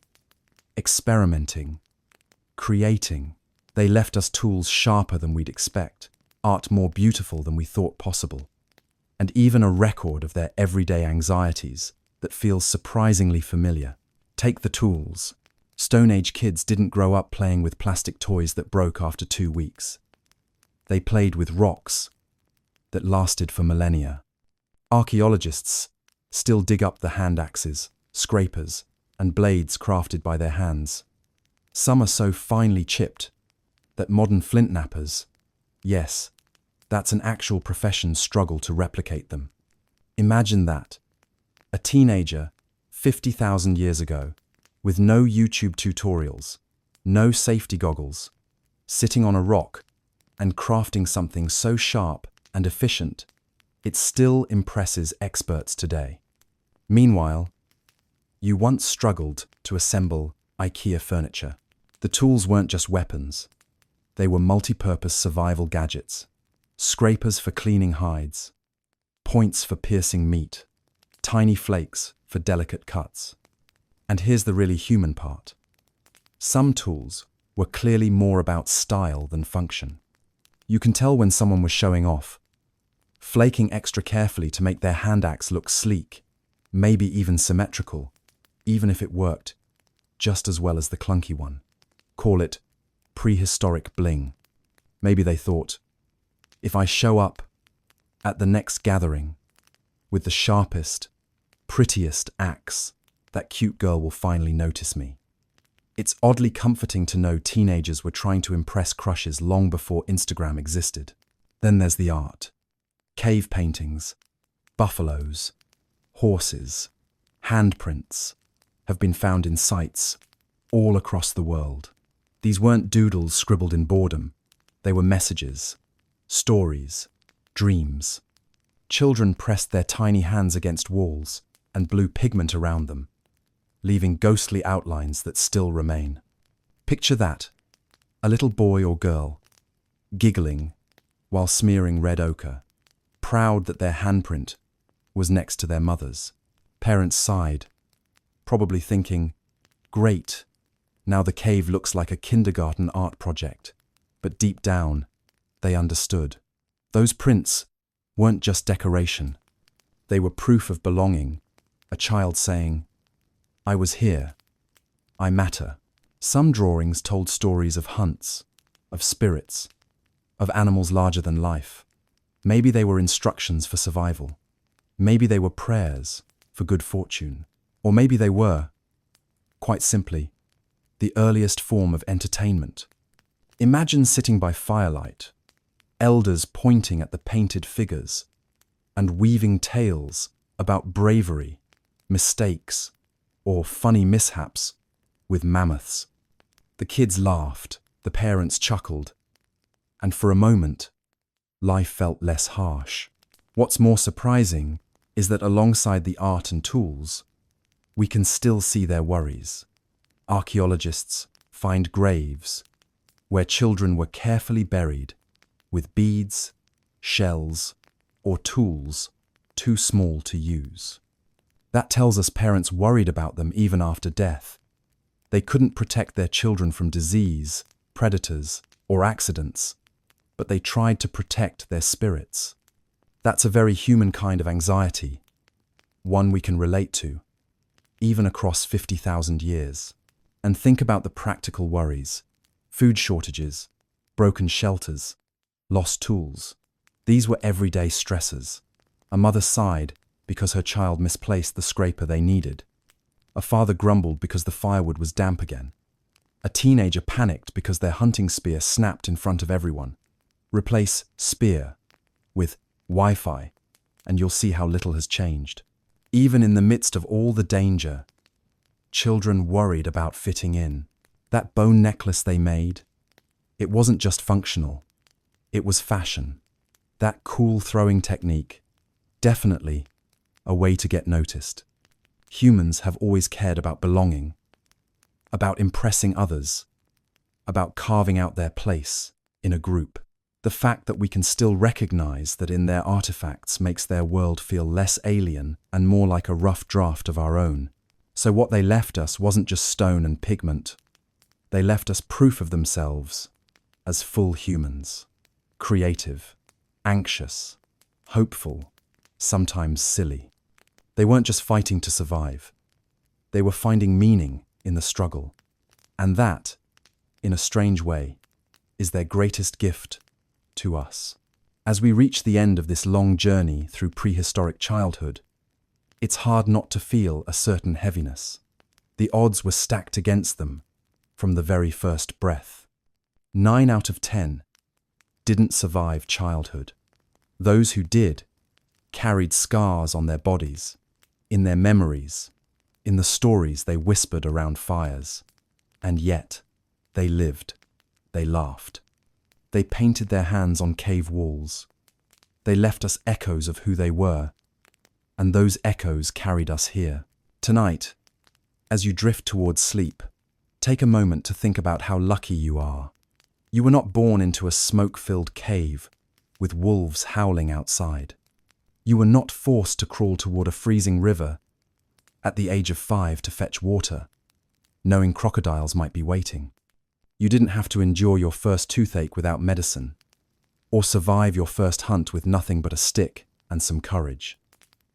experimenting, creating. They left us tools sharper than we'd expect, art more beautiful than we thought possible, and even a record of their everyday anxieties that feels surprisingly familiar. Take the tools. Stone Age kids didn't grow up playing with plastic toys that broke after 2 weeks. They played with rocks that lasted for millennia. Archaeologists still dig up the hand axes, scrapers, and blades crafted by their hands. Some are so finely chipped that modern flint knappers, yes, that's an actual profession, struggle to replicate them. Imagine that. A teenager, 50,000 years ago, with no YouTube tutorials, no safety goggles, sitting on a rock and crafting something so sharp and efficient, it still impresses experts today. Meanwhile, you once struggled to assemble IKEA furniture. The tools weren't just weapons. They were multi-purpose survival gadgets. Scrapers for cleaning hides, points for piercing meat, tiny flakes for delicate cuts. And here's the really human part. Some tools were clearly more about style than function. You can tell when someone was showing off, flaking extra carefully to make their hand axe look sleek, maybe even symmetrical, even if it worked just as well as the clunky one. Call it prehistoric bling. Maybe they thought, if I show up at the next gathering with the sharpest, prettiest axe, that cute girl will finally notice me. It's oddly comforting to know teenagers were trying to impress crushes long before Instagram existed. Then there's the art. Cave paintings, buffaloes, horses, handprints have been found in sites all across the world. These weren't doodles scribbled in boredom. They were messages, stories, dreams. Children pressed their tiny hands against walls and blew pigment around them, leaving ghostly outlines that still remain. Picture that, a little boy or girl, giggling while smearing red ochre, proud that their handprint was next to their mothers. Parents sighed, probably thinking, "Great, now the cave looks like a kindergarten art project." But deep down, they understood. Those prints weren't just decoration. They were proof of belonging, a child saying, "I was here. I matter." Some drawings told stories of hunts, of spirits, of animals larger than life. Maybe they were instructions for survival. Maybe they were prayers for good fortune. Or maybe they were, quite simply, the earliest form of entertainment. Imagine sitting by firelight, elders pointing at the painted figures and weaving tales about bravery, mistakes, or funny mishaps with mammoths. The kids laughed, the parents chuckled, and for a moment, life felt less harsh. What's more surprising is that alongside the art and tools, we can still see their worries. Archaeologists find graves where children were carefully buried with beads, shells, or tools too small to use. That tells us parents worried about them even after death. They couldn't protect their children from disease, predators, or accidents, but they tried to protect their spirits. That's a very human kind of anxiety, one we can relate to, even across 50,000 years. And think about the practical worries: food shortages, broken shelters, lost tools. These were everyday stressors. A mother sighed because her child misplaced the scraper they needed. A father grumbled because the firewood was damp again. A teenager panicked because their hunting spear snapped in front of everyone. Replace spear with Wi-Fi, and you'll see how little has changed. Even in the midst of all the danger, children worried about fitting in. That bone necklace they made, it wasn't just functional, it was fashion. That cool throwing technique, definitely a way to get noticed. Humans have always cared about belonging, about impressing others, about carving out their place in a group. The fact that we can still recognize that in their artifacts makes their world feel less alien and more like a rough draft of our own. So what they left us wasn't just stone and pigment. They left us proof of themselves as full humans. Creative, anxious, hopeful, sometimes silly. They weren't just fighting to survive. They were finding meaning in the struggle. And that, in a strange way, is their greatest gift to us. As we reach the end of this long journey through prehistoric childhood, it's hard not to feel a certain heaviness. The odds were stacked against them from the very first breath. 9 out of 10 didn't survive childhood. Those who did carried scars on their bodies, in their memories, in the stories they whispered around fires. And yet, they lived, they laughed. They painted their hands on cave walls. They left us echoes of who they were, and those echoes carried us here. Tonight, as you drift towards sleep, take a moment to think about how lucky you are. You were not born into a smoke-filled cave with wolves howling outside. You were not forced to crawl toward a freezing river at the age of 5 to fetch water, knowing crocodiles might be waiting. You didn't have to endure your first toothache without medicine, or survive your first hunt with nothing but a stick and some courage.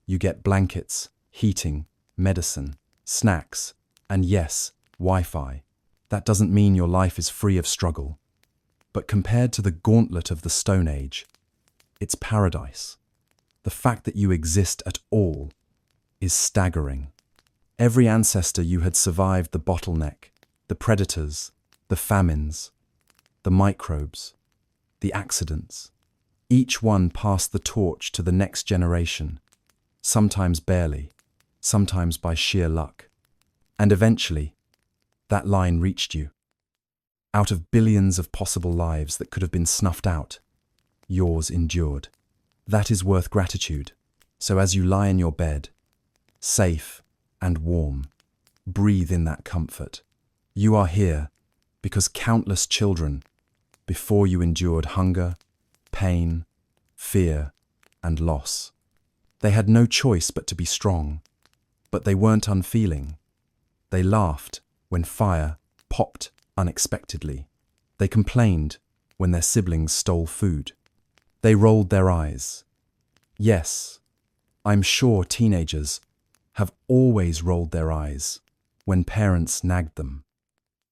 You get blankets, heating, medicine, snacks, and yes, Wi-Fi. That doesn't mean your life is free of struggle, but compared to the gauntlet of the Stone Age, it's paradise. The fact that you exist at all is staggering. Every ancestor you had survived the bottleneck, the predators, the famines, the microbes, the accidents. Each one passed the torch to the next generation, sometimes barely, sometimes by sheer luck. And eventually, that line reached you. Out of billions of possible lives that could have been snuffed out, yours endured. That is worth gratitude. So as you lie in your bed, safe and warm, breathe in that comfort. You are here because countless children before you endured hunger, pain, fear, and loss. They had no choice but to be strong, but they weren't unfeeling. They laughed when fire popped unexpectedly. They complained when their siblings stole food. They rolled their eyes. Yes, I'm sure teenagers have always rolled their eyes when parents nagged them.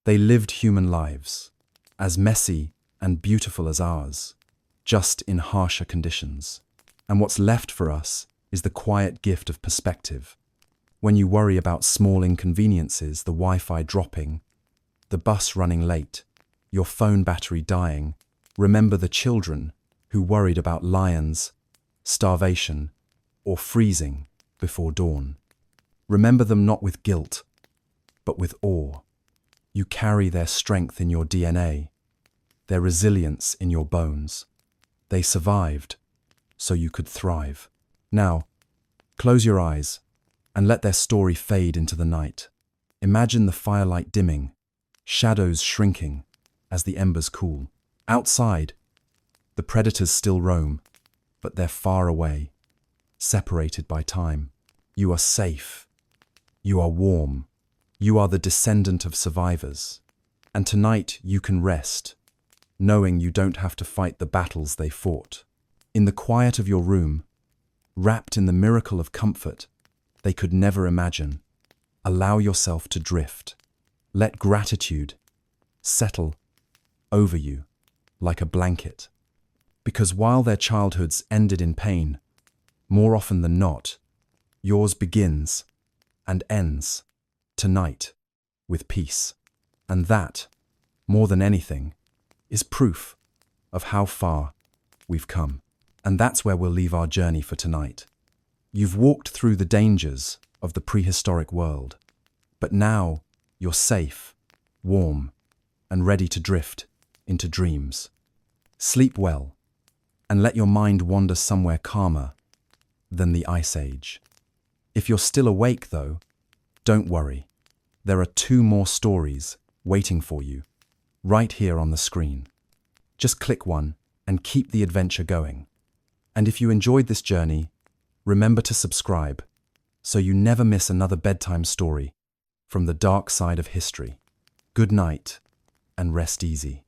They lived human lives, as messy and beautiful as ours, just in harsher conditions. And what's left for us is the quiet gift of perspective. When you worry about small inconveniences, the Wi-Fi dropping, the bus running late, your phone battery dying, remember the children who worried about lions, starvation, or freezing before dawn. Remember them not with guilt, but with awe. You carry their strength in your DNA, their resilience in your bones. They survived, so you could thrive. Now, close your eyes and let their story fade into the night. Imagine the firelight dimming, shadows shrinking as the embers cool. Outside, the predators still roam, but they're far away, separated by time. You are safe. You are warm. You are the descendant of survivors. And tonight you can rest, knowing you don't have to fight the battles they fought. In the quiet of your room, wrapped in the miracle of comfort they could never imagine, allow yourself to drift. Let gratitude settle over you like a blanket. Because while their childhoods ended in pain, more often than not, yours begins and ends tonight with peace. And that, more than anything, is proof of how far we've come. And that's where we'll leave our journey for tonight. You've walked through the dangers of the prehistoric world, but now you're safe, warm, and ready to drift into dreams. Sleep well, and let your mind wander somewhere calmer than the Ice Age. If you're still awake, though, don't worry. There are 2 more stories waiting for you, right here on the screen. Just click one and keep the adventure going. And if you enjoyed this journey, remember to subscribe so you never miss another bedtime story from the dark side of history. Good night and rest easy.